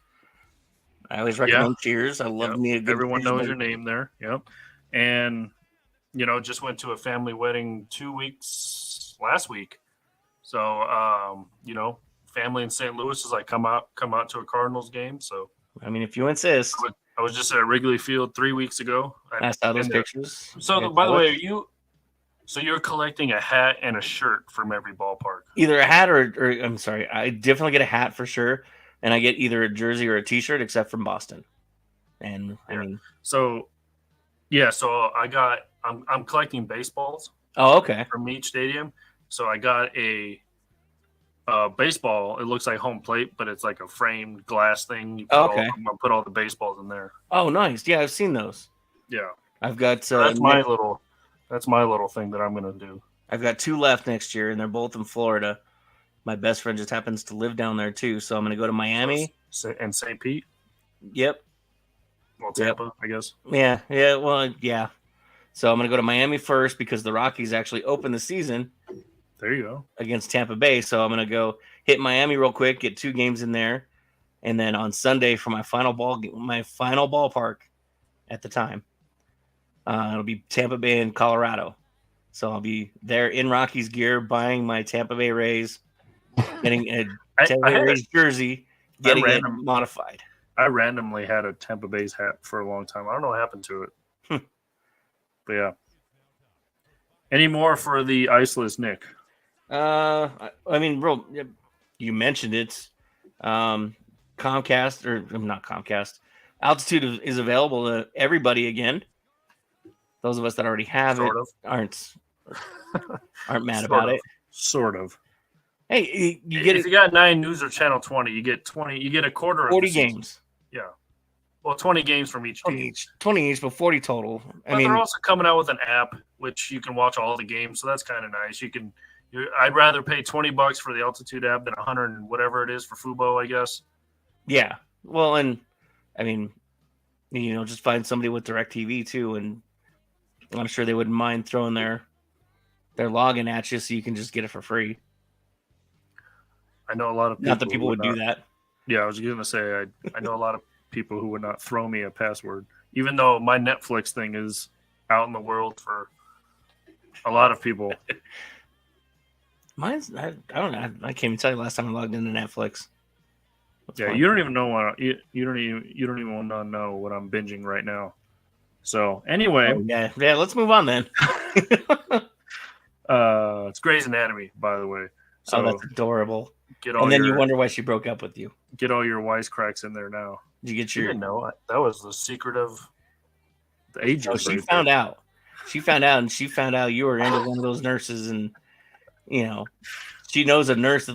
Speaker 2: I always recommend Cheers. I love me a good.
Speaker 1: Everyone knows your name there. Yep. And, just went to a family wedding 2 weeks last week. So, family in St. Louis is like come out to a Cardinals game. So,
Speaker 2: I mean, if you insist.
Speaker 1: I was just at Wrigley Field 3 weeks ago.
Speaker 2: I saw those pictures.
Speaker 1: So, by the way, you're collecting a hat and a shirt from every ballpark.
Speaker 2: Either a hat or I'm sorry, I definitely get a hat for sure. And I get either a jersey or a T-shirt, except from Boston. And I mean,
Speaker 1: so I'm collecting baseballs.
Speaker 2: Oh, okay.
Speaker 1: From each stadium. So I got a baseball, it looks like home plate, but it's like a framed glass thing. You
Speaker 2: Okay.
Speaker 1: put all the baseballs in there.
Speaker 2: Oh, nice. Yeah, I've seen those.
Speaker 1: Yeah,
Speaker 2: I've got
Speaker 1: that's my little thing that I'm gonna do.
Speaker 2: I've got 2 left next year, and they're both in Florida. My best friend just happens to live down there too, so I'm going to go to Miami.
Speaker 1: And St. Pete.
Speaker 2: Yep.
Speaker 1: Well, Tampa, I guess.
Speaker 2: Yeah. Well, yeah. So I'm going to go to Miami first because the Rockies actually open the season
Speaker 1: There you go.
Speaker 2: against Tampa Bay. So I'm going to go hit Miami real quick, get 2 games in there, and then on Sunday for my final ballpark at the time, it'll be Tampa Bay in Colorado. So I'll be there in Rockies gear, buying my Tampa Bay Rays, getting a Tampa Bay Rays jersey, getting it modified.
Speaker 1: I randomly had a Tampa Bay's hat for a long time. I don't know what happened to it. But yeah. Any more for the Iceless, Nick?
Speaker 2: I mean, you mentioned it. Comcast, or not Comcast, Altitude is available to everybody again. Those of us that already have
Speaker 1: Sort
Speaker 2: it
Speaker 1: of.
Speaker 2: aren't mad about it.
Speaker 1: Sort of.
Speaker 2: Hey, you get
Speaker 1: if you got 9 News or Channel 20, you get 20. You get a quarter of
Speaker 2: 40
Speaker 1: the season.
Speaker 2: games.
Speaker 1: Yeah. Well, 20 games from each team.
Speaker 2: 20 each, but 40 total.
Speaker 1: But they're also coming out with an app which you can watch all the games, so that's kind of nice. I'd rather pay $20 for the Altitude app than 100 and whatever it is for Fubo, I guess.
Speaker 2: Yeah. Well, and I mean, just find somebody with DirecTV too, and I'm sure they wouldn't mind throwing their login at you so you can just get it for free.
Speaker 1: I know a lot of people.
Speaker 2: Not that people would do that.
Speaker 1: Yeah, I was going to say I know a lot of people who would not throw me a password, even though my Netflix thing is out in the world for a lot of people.
Speaker 2: Mine's I don't know. I can't even tell you last time I logged into Netflix.
Speaker 1: You don't even know what you don't even want to know what I'm binging right now. So anyway,
Speaker 2: yeah. Let's move on then.
Speaker 1: It's Grey's Anatomy, by the way. So
Speaker 2: that's adorable.
Speaker 1: And
Speaker 2: then you wonder why she broke up with you.
Speaker 1: Get all your wisecracks in there now.
Speaker 2: Did you get
Speaker 1: You didn't know that was the secret of the ages.
Speaker 2: Oh, she found out. She found out you were into one of those nurses, and she knows a nurse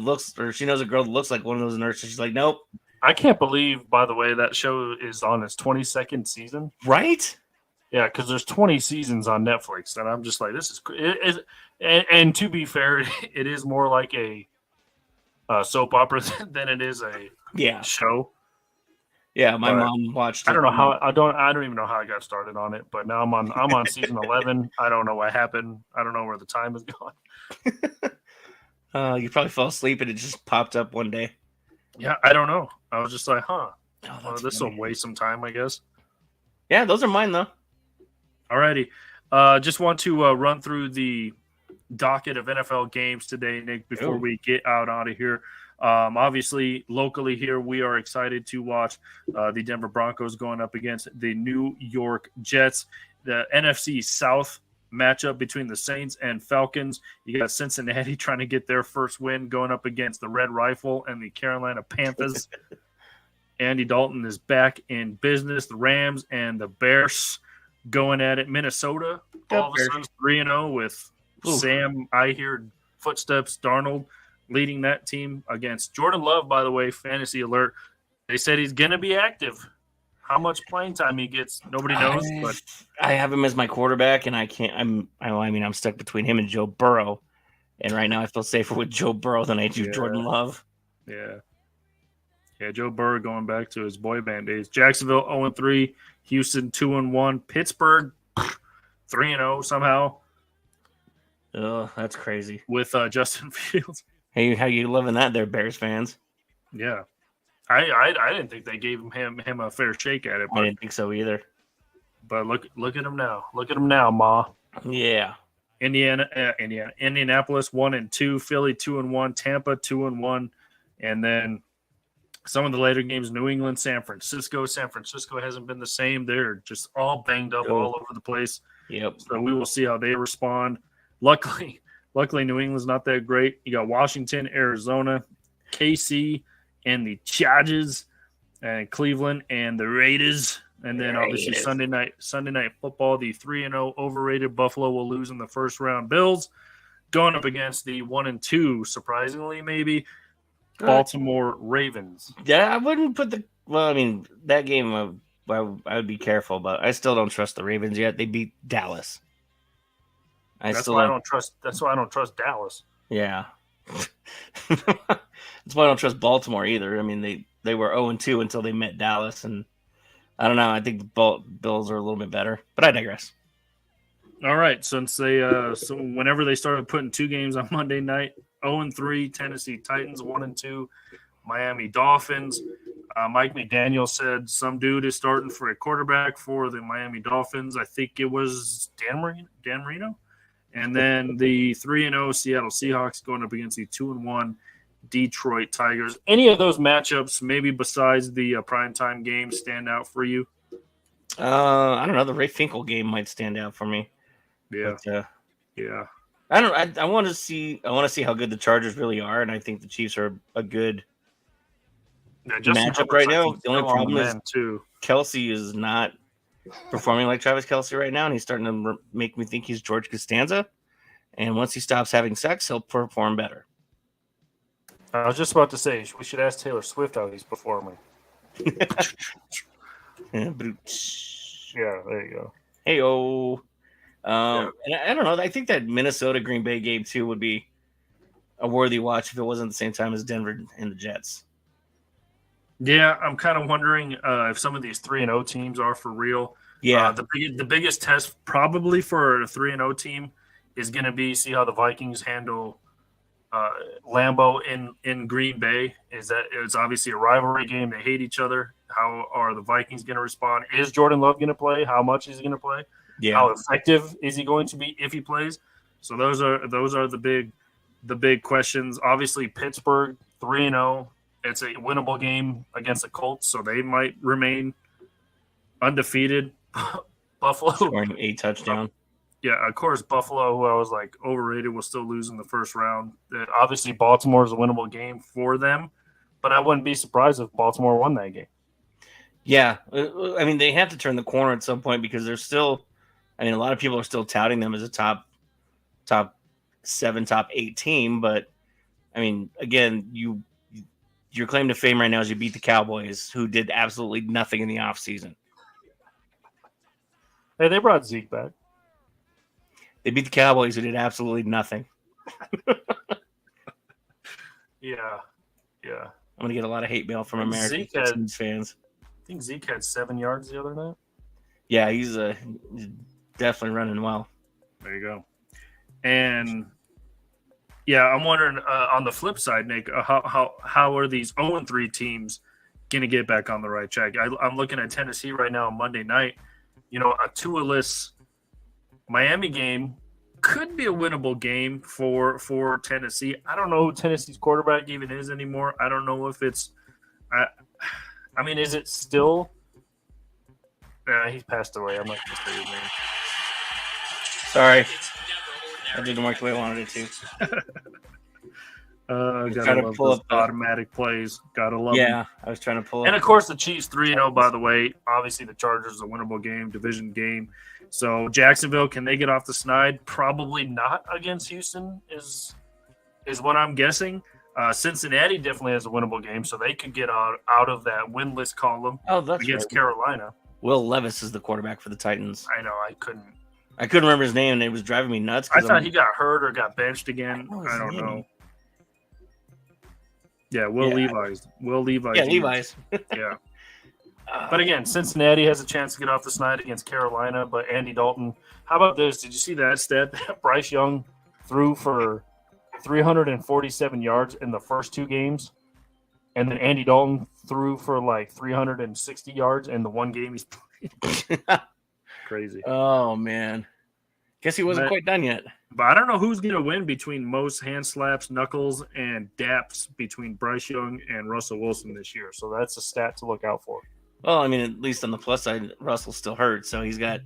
Speaker 2: she knows a girl that looks like one of those nurses. She's like, nope.
Speaker 1: I can't believe, by the way, that show is on its 22nd season.
Speaker 2: Right?
Speaker 1: Yeah, because there's 20 seasons on Netflix, and I'm just like, this is great. And to be fair, it is more like a soap opera than it is a show.
Speaker 2: Yeah, my mom watched it.
Speaker 1: I don't know how I don't even know how I got started on it, but now I'm on season 11. I don't know what happened. I don't know where the time is gone.
Speaker 2: You probably fell asleep and it just popped up one day.
Speaker 1: Yeah, I don't know. I was just like, this will
Speaker 2: funny.
Speaker 1: waste some time, I guess.
Speaker 2: Yeah, those are mine though.
Speaker 1: Alrighty. Just want to run through the docket of NFL games today, Nick, before we get out of here. Obviously, locally here, we are excited to watch the Denver Broncos going up against the New York Jets. The NFC South matchup between the Saints and Falcons. You got Cincinnati trying to get their first win going up against the Red Rifle and the Carolina Panthers. Andy Dalton is back in business. The Rams and the Bears going at it. Minnesota, all of a sudden 3-0 with Sam, I hear footsteps, Darnold leading that team against Jordan Love, by the way, fantasy alert. They said he's going to be active. How much playing time he gets, nobody knows. But
Speaker 2: I have him as my quarterback, and I can't. I'm stuck between him and Joe Burrow, and right now I feel safer with Joe Burrow than I do Jordan Love.
Speaker 1: Yeah, Joe Burrow going back to his boy band days. Jacksonville 0-3, Houston 2-1, Pittsburgh 3-0 somehow.
Speaker 2: Oh, that's crazy.
Speaker 1: With Justin Fields.
Speaker 2: Hey, how you loving that there, Bears fans?
Speaker 1: Yeah. I didn't think they gave him a fair shake at it. But,
Speaker 2: I didn't think so either.
Speaker 1: But look at him now. Look at him now, Ma.
Speaker 2: Yeah.
Speaker 1: Indianapolis 1-2, Philly 2-1, Tampa 2-1, and then some of the later games, New England, San Francisco. San Francisco hasn't been the same. They're just all banged up all over the place.
Speaker 2: Yep.
Speaker 1: So we will see how they respond. Luckily, New England's not that great. You got Washington, Arizona, KC, and the Chargers, and Cleveland and the Raiders. And then obviously Sunday night football, the 3-0 overrated Buffalo will lose in the first round Bills. going up against the 1-2, surprisingly, maybe Baltimore Ravens.
Speaker 2: Yeah, I wouldn't put the. Well, I mean, that game, I would be careful, but I still don't trust the Ravens yet. They beat Dallas.
Speaker 1: That's why I don't trust Dallas.
Speaker 2: Yeah. That's why I don't trust Baltimore either. I mean, they were 0-2 until they met Dallas, and I don't know. I think the Bills are a little bit better, but I digress.
Speaker 1: All right, since they so whenever they started putting 2 games on Monday night, 0-3 Tennessee Titans, 1-2 Miami Dolphins. Mike McDaniel said some dude is starting for a quarterback for the Miami Dolphins. I think it was Dan Marino. And then the 3-0 Seattle Seahawks going up against the 2-1 Detroit Tigers. Any of those matchups, maybe besides the primetime game, stand out for you?
Speaker 2: I don't know. The Ray Finkel game might stand out for me.
Speaker 1: Yeah,
Speaker 2: But,
Speaker 1: yeah.
Speaker 2: I want to see how good the Chargers really are, and I think the Chiefs are a good matchup right now. The only problem is Kelsey is not performing like Travis Kelsey right now, and he's starting to make me think he's George Costanza. And once he stops having sex, he'll perform better.
Speaker 1: I was just about to say we should ask Taylor Swift how he's performing.
Speaker 2: Yeah,
Speaker 1: there you go.
Speaker 2: Hey-o. And I don't know. I think that Minnesota Green Bay game too would be a worthy watch if it wasn't at the same time as Denver and the Jets.
Speaker 1: Yeah, I'm kind of wondering if some of these 3-0 teams are for real.
Speaker 2: Yeah,
Speaker 1: the biggest test probably for a 3-0 team is going to be see how the Vikings handle Lambeau in Green Bay. Is that it's obviously a rivalry game. They hate each other. How are the Vikings going to respond? Is Jordan Love going to play? How much is he going to play?
Speaker 2: yeah.
Speaker 1: How effective is he going to be if he plays? So those are the big questions. Obviously, Pittsburgh 3-0. It's a winnable game against the Colts, so they might remain undefeated. Buffalo
Speaker 2: Scoring 8 touchdowns.
Speaker 1: Yeah, of course, Buffalo, who I was like overrated, will still lose in the first round. Obviously, Baltimore is a winnable game for them, but I wouldn't be surprised if Baltimore won that game.
Speaker 2: Yeah, I mean they have to turn the corner at some point because they're still. I mean, a lot of people are still touting them as a top 7, top 8 team, but I mean, again, your claim to fame right now is you beat the Cowboys, who did absolutely nothing in the offseason.
Speaker 1: Hey, they brought Zeke back.
Speaker 2: They beat the Cowboys, who did absolutely nothing.
Speaker 1: Yeah.
Speaker 2: I'm gonna get a lot of hate mail from American Texans fans.
Speaker 1: I think Zeke had 7 yards the other night.
Speaker 2: Yeah, he's definitely running well.
Speaker 1: There you go. And yeah, I'm wondering on the flip side, Nick, how are these 0-3 teams going to get back on the right track? I'm looking at Tennessee right now on Monday night. You know, a two-less Miami game could be a winnable game for Tennessee. I don't know who Tennessee's quarterback even is anymore. I don't know if it's I mean, is it still he's passed away. I'm not going to say his name.
Speaker 2: Sorry. That didn't work the way I wanted it to.
Speaker 1: Gotta love those automatic plays. Gotta love them.
Speaker 2: Yeah, I was trying to pull up.
Speaker 1: And, of course, the Chiefs 3-0, by the way. Obviously, the Chargers is a winnable game, division game. So, Jacksonville, can they get off the snide? Probably not against Houston is what I'm guessing. Cincinnati definitely has a winnable game, so they could get out of that winless column against Carolina.
Speaker 2: Will Levis is the quarterback for the Titans.
Speaker 1: I know. I couldn't
Speaker 2: remember his name, and it was driving me nuts.
Speaker 1: I thought he got hurt or got benched again. I don't know. Yeah, Levi's. Will Levi's.
Speaker 2: Yeah, Levi's.
Speaker 1: Yeah. But again, Cincinnati has a chance to get off the snide against Carolina, but Andy Dalton. How about this? Did you see that stat? Bryce Young threw for 347 yards in the first 2 games, and then Andy Dalton threw for like 360 yards in the one game he's played. Crazy.
Speaker 2: Oh, man. Guess he wasn't quite done yet.
Speaker 1: But I don't know who's going to win between most hand slaps, knuckles, and daps between Bryce Young and Russell Wilson this year. So that's a stat to look out for.
Speaker 2: Well, I mean, at least on the plus side, Russell's still hurt, so he's got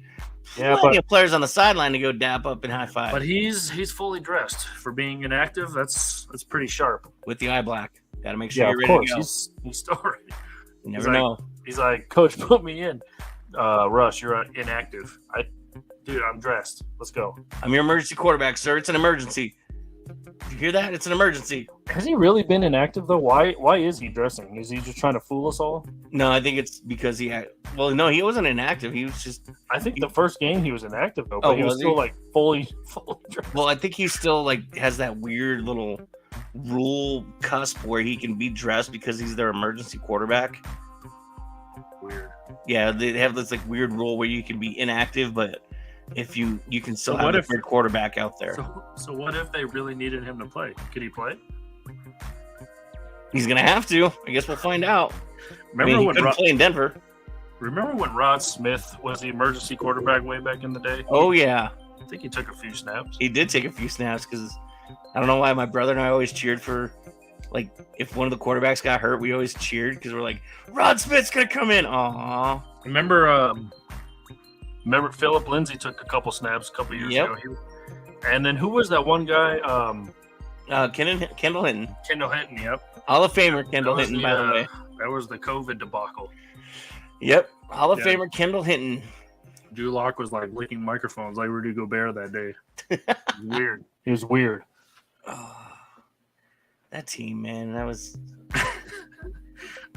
Speaker 2: plenty of players on the sideline to go dap up and high five.
Speaker 1: But he's fully dressed for being inactive. That's pretty sharp.
Speaker 2: With the eye black, got to make sure you're ready to go.
Speaker 1: He's still ready.
Speaker 2: You never know.
Speaker 1: He's like, Coach, put me in. Russ, you're inactive. Dude, I'm dressed. Let's go.
Speaker 2: I'm your emergency quarterback, sir. It's an emergency. You hear that? It's an emergency.
Speaker 1: Has he really been inactive though? Why is he dressing? Is he just trying to fool us all?
Speaker 2: No, I think it's because he had. Well, no, he wasn't inactive. He was just.
Speaker 1: I think the first game he was inactive though, but he was still like fully dressed.
Speaker 2: Well, I think he still like has that weird little rule cusp where he can be dressed because he's their emergency quarterback.
Speaker 1: Weird.
Speaker 2: Yeah, they have this like weird rule where you can be inactive, but if you can still have a third quarterback out there.
Speaker 1: So what if they really needed him to play? Could he play?
Speaker 2: He's gonna have to. I guess we'll find out.
Speaker 1: Remember
Speaker 2: he
Speaker 1: when
Speaker 2: couldn't play in Denver?
Speaker 1: Remember when Rod Smith was the emergency quarterback way back in the day?
Speaker 2: Oh yeah,
Speaker 1: I think he took a few snaps.
Speaker 2: he did take a few snaps because I don't know why my brother and I always cheered for. Like, if one of the quarterbacks got hurt, we always cheered because we're like, Rod Smith's going to come in. Aww.
Speaker 1: Remember Philip Lindsay took a couple snaps a couple years ago. And then who was that one guy?
Speaker 2: Kendall Hinton.
Speaker 1: Kendall Hinton, yep.
Speaker 2: Hall of Famer Kendall Hinton, by the way.
Speaker 1: That was the COVID debacle.
Speaker 2: Yep. Hall of Famer Kendall Hinton.
Speaker 1: Drew Lock was like licking microphones like Rudy Gobert that day. Weird. He was weird.
Speaker 2: Oh, that team, man, that was.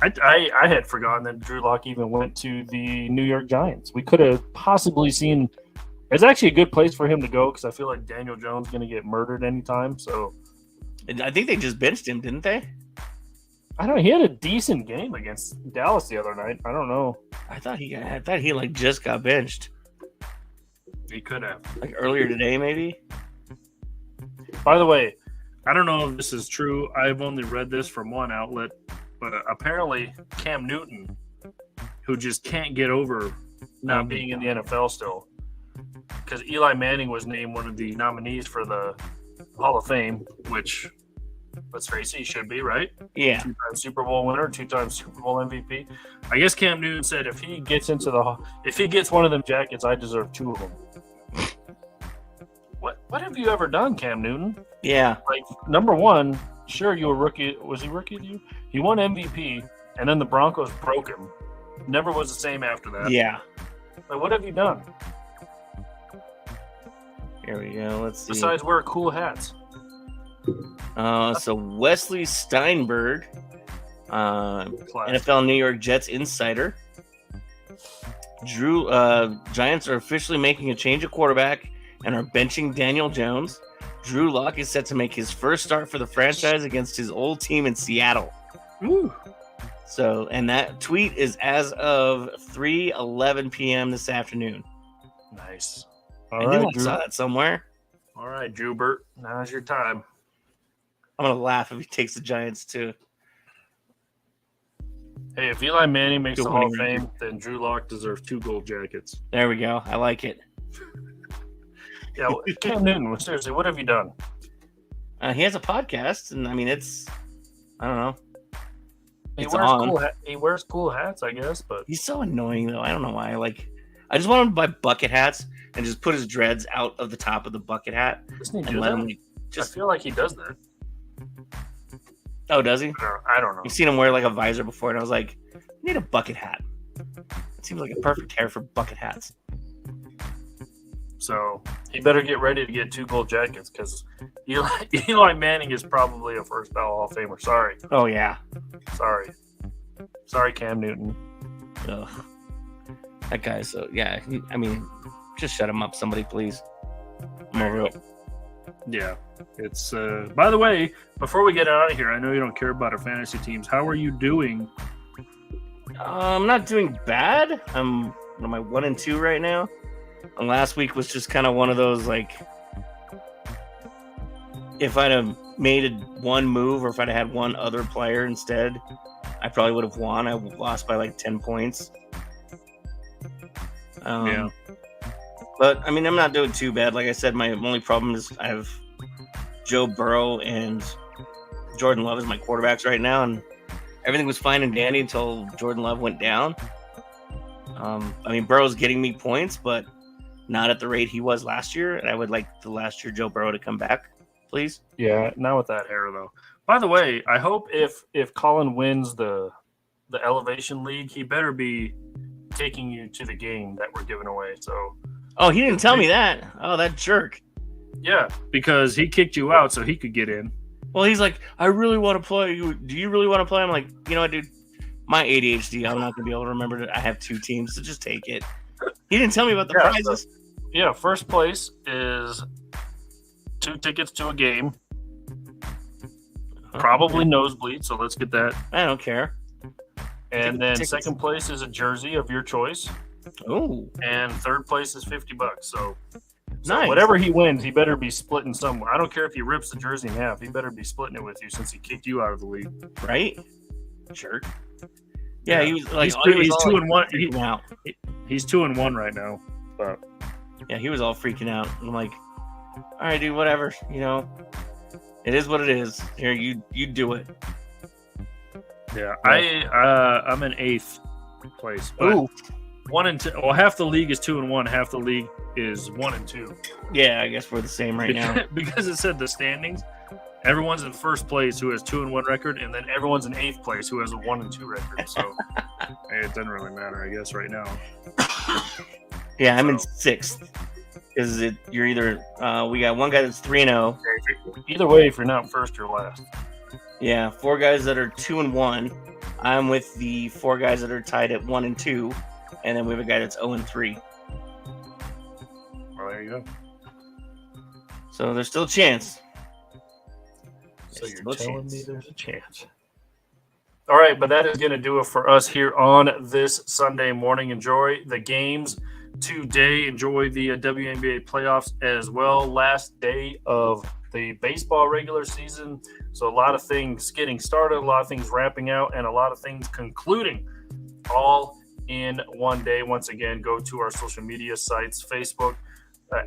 Speaker 1: I had forgotten that Drew Lock even went to the New York Giants. We could have possibly seen. It's actually a good place for him to go because I feel like Daniel Jones is going to get murdered anytime. So
Speaker 2: I think they just benched him, didn't they?
Speaker 1: I don't know. He had a decent game against Dallas the other night. I don't know.
Speaker 2: I thought he like just got benched.
Speaker 1: He could have.
Speaker 2: Like earlier today, maybe.
Speaker 1: By the way, I don't know if this is true. I've only read this from one outlet, but apparently Cam Newton, who just can't get over not being in the NFL still, because Eli Manning was named one of the nominees for the Hall of Fame, which, let's face it, he should be, right?
Speaker 2: Yeah.
Speaker 1: 2-time Super Bowl winner, 2-time Super Bowl MVP. I guess Cam Newton said if he gets one of them jackets, I deserve 2 of them. What have you ever done, Cam Newton?
Speaker 2: Yeah.
Speaker 1: Like, number one, sure, you were rookie. Was he rookie to you? He won MVP, and then the Broncos broke him. Never was the same after that.
Speaker 2: Yeah.
Speaker 1: Like, what have you done?
Speaker 2: Here we go. Let's see.
Speaker 1: Besides wear cool hats.
Speaker 2: So Wesley Steinberg, NFL New York Jets insider. Giants are officially making a change of quarterback and are benching Daniel Jones. Drew Lock is set to make his first start for the franchise against his old team in Seattle.
Speaker 1: Ooh.
Speaker 2: So, and that tweet is as of 3:11 p.m. this afternoon.
Speaker 1: Nice.
Speaker 2: I knew I saw that somewhere.
Speaker 1: All right, Jubert. Now's your time.
Speaker 2: I'm going to laugh if he takes the Giants too.
Speaker 1: Hey, if Eli Manning makes the Hall of Fame, then Drew Lock deserves 2 gold jackets.
Speaker 2: There we go. I like it.
Speaker 1: Yeah, Cam Newton, seriously, what have you done?
Speaker 2: He has a podcast, and I mean, I don't know.
Speaker 1: He wears cool hats, I guess, but
Speaker 2: he's so annoying, though. I don't know why. I just want him to buy bucket hats and just put his dreads out of the top of the bucket hat.
Speaker 1: Doesn't he do that? I feel like he does that.
Speaker 2: Oh, does he?
Speaker 1: I don't know.
Speaker 2: I've seen him wear like a visor before, and I was like, you need a bucket hat. It seems like a perfect hair for bucket hats.
Speaker 1: So he better get ready to get 2 gold jackets because Eli Manning is probably a first ballot Hall of Famer. Sorry.
Speaker 2: Oh, yeah.
Speaker 1: Sorry, Cam Newton.
Speaker 2: Ugh. That guy, so, yeah. I mean, just shut him up, somebody, please. I'm over it.
Speaker 1: Yeah. It's, by the way, before we get out of here, I know you don't care about our fantasy teams. How are you doing?
Speaker 2: I'm not doing bad. I'm 1-2 right now. And last week was just kind of one of those, like, if I'd have made one move or if I'd have had one other player instead, I probably would have won. I lost by like 10 points.
Speaker 1: Yeah.
Speaker 2: But, I mean, I'm not doing too bad. Like I said, my only problem is I have Joe Burrow and Jordan Love as my quarterbacks right now, and everything was fine and dandy until Jordan Love went down. I mean, Burrow's getting me points, but not at the rate he was last year, and I would like the last year Joe Burrow to come back, please.
Speaker 1: Yeah, not with that hair, though. By the way, I hope if Colin wins the Elevation League, he better be taking you to the game that we're giving away. So,
Speaker 2: oh, he didn't tell me that. Oh, that jerk.
Speaker 1: Yeah, because he kicked you out so he could get in.
Speaker 2: Well, he's like, I really want to play. Do you really want to play? I'm like, you know what, dude? My ADHD, I'm not going to be able to remember that I have 2 teams, so just take it. He didn't tell me about the prizes.
Speaker 1: So, first place is 2 tickets to a game. Probably nosebleed, so let's get that.
Speaker 2: I don't care.
Speaker 1: And then second place is a jersey of your choice.
Speaker 2: Oh.
Speaker 1: And third place is $50. So
Speaker 2: Nice.
Speaker 1: whatever he wins, he better be splitting somewhere. I don't care if he rips the jersey in half. He better be splitting it with you since he kicked you out of the league.
Speaker 2: Right? Jerk. Yeah, he was like,
Speaker 1: he's
Speaker 2: all
Speaker 1: 2-1. He's 2-1 right now. But
Speaker 2: yeah, he was all freaking out. I'm like, all right, dude, whatever. You know, it is what it is. Here, you do it.
Speaker 1: yeah, I'm in 8th place. But
Speaker 2: Ooh.
Speaker 1: 1 and 2. Well, half the league is 2-1. Half the league is 1 and 2.
Speaker 2: Yeah, I guess we're the same right now.
Speaker 1: Because it said the standings. Everyone's in first place who has 2-1 record, and then everyone's in 8th place who has a 1 and 2 record. So it doesn't really matter, I guess, right now.
Speaker 2: Yeah, I'm in 6th. Because you're either we got one guy that's 3-0.
Speaker 1: Either way, if you're not first, you're last.
Speaker 2: Yeah, 4 guys that are 2-1. I'm with the 4 guys that are tied at 1 and 2, and then we have a guy that's 0 and 3.
Speaker 1: Well, there you go.
Speaker 2: So there's still a chance.
Speaker 1: So
Speaker 2: There's
Speaker 1: you're
Speaker 2: still a
Speaker 1: telling
Speaker 2: chance.
Speaker 1: me there's a chance. All right, but that is going to do it for us here on this Sunday morning. Enjoy the games today. Enjoy the WNBA playoffs as well. Last day of the baseball regular season. So a lot of things getting started, a lot of things wrapping out, and a lot of things concluding all in one day. Once again, go to our social media sites, Facebook,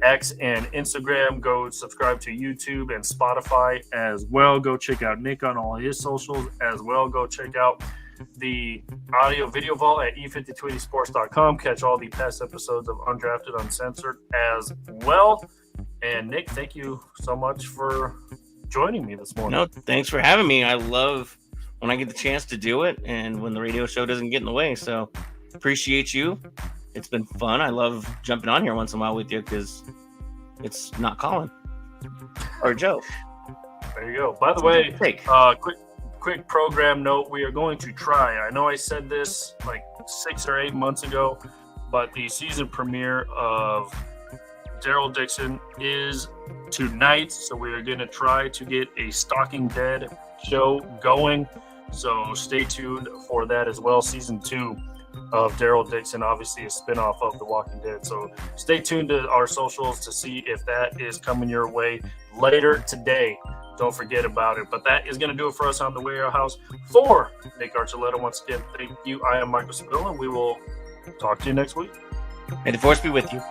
Speaker 1: X, and Instagram. Go subscribe to YouTube and Spotify as well. Go check out Nick on all his socials as well. Go check out the audio video vault at e5020sports.com. Catch all the past episodes of Undrafted Uncensored as well. And Nick, thank you so much for joining me this morning.
Speaker 2: No, thanks for having me. I love when I get the chance to do it and when the radio show doesn't get in the way. So appreciate you. It's been fun. I love jumping on here once in a while with you because it's not Colin or Joe.
Speaker 1: There you go. By the way,
Speaker 2: Take.
Speaker 1: quick program note. We are going to try. I know I said this like 6 or 8 months ago, but the season premiere of Daryl Dixon is tonight. So we are going to try to get a Stalking Dead show going. So stay tuned for that as well. Season 2 of Daryl Dixon, obviously a spinoff of The Walking Dead. So stay tuned to our socials to see if that is coming your way later today. Don't forget about it. But that is going to do it for us on the Wheelhouse. For Nick Archuleta, once again, thank you. I am Michael Spill, and we will talk to you next week.
Speaker 2: May the force be with you.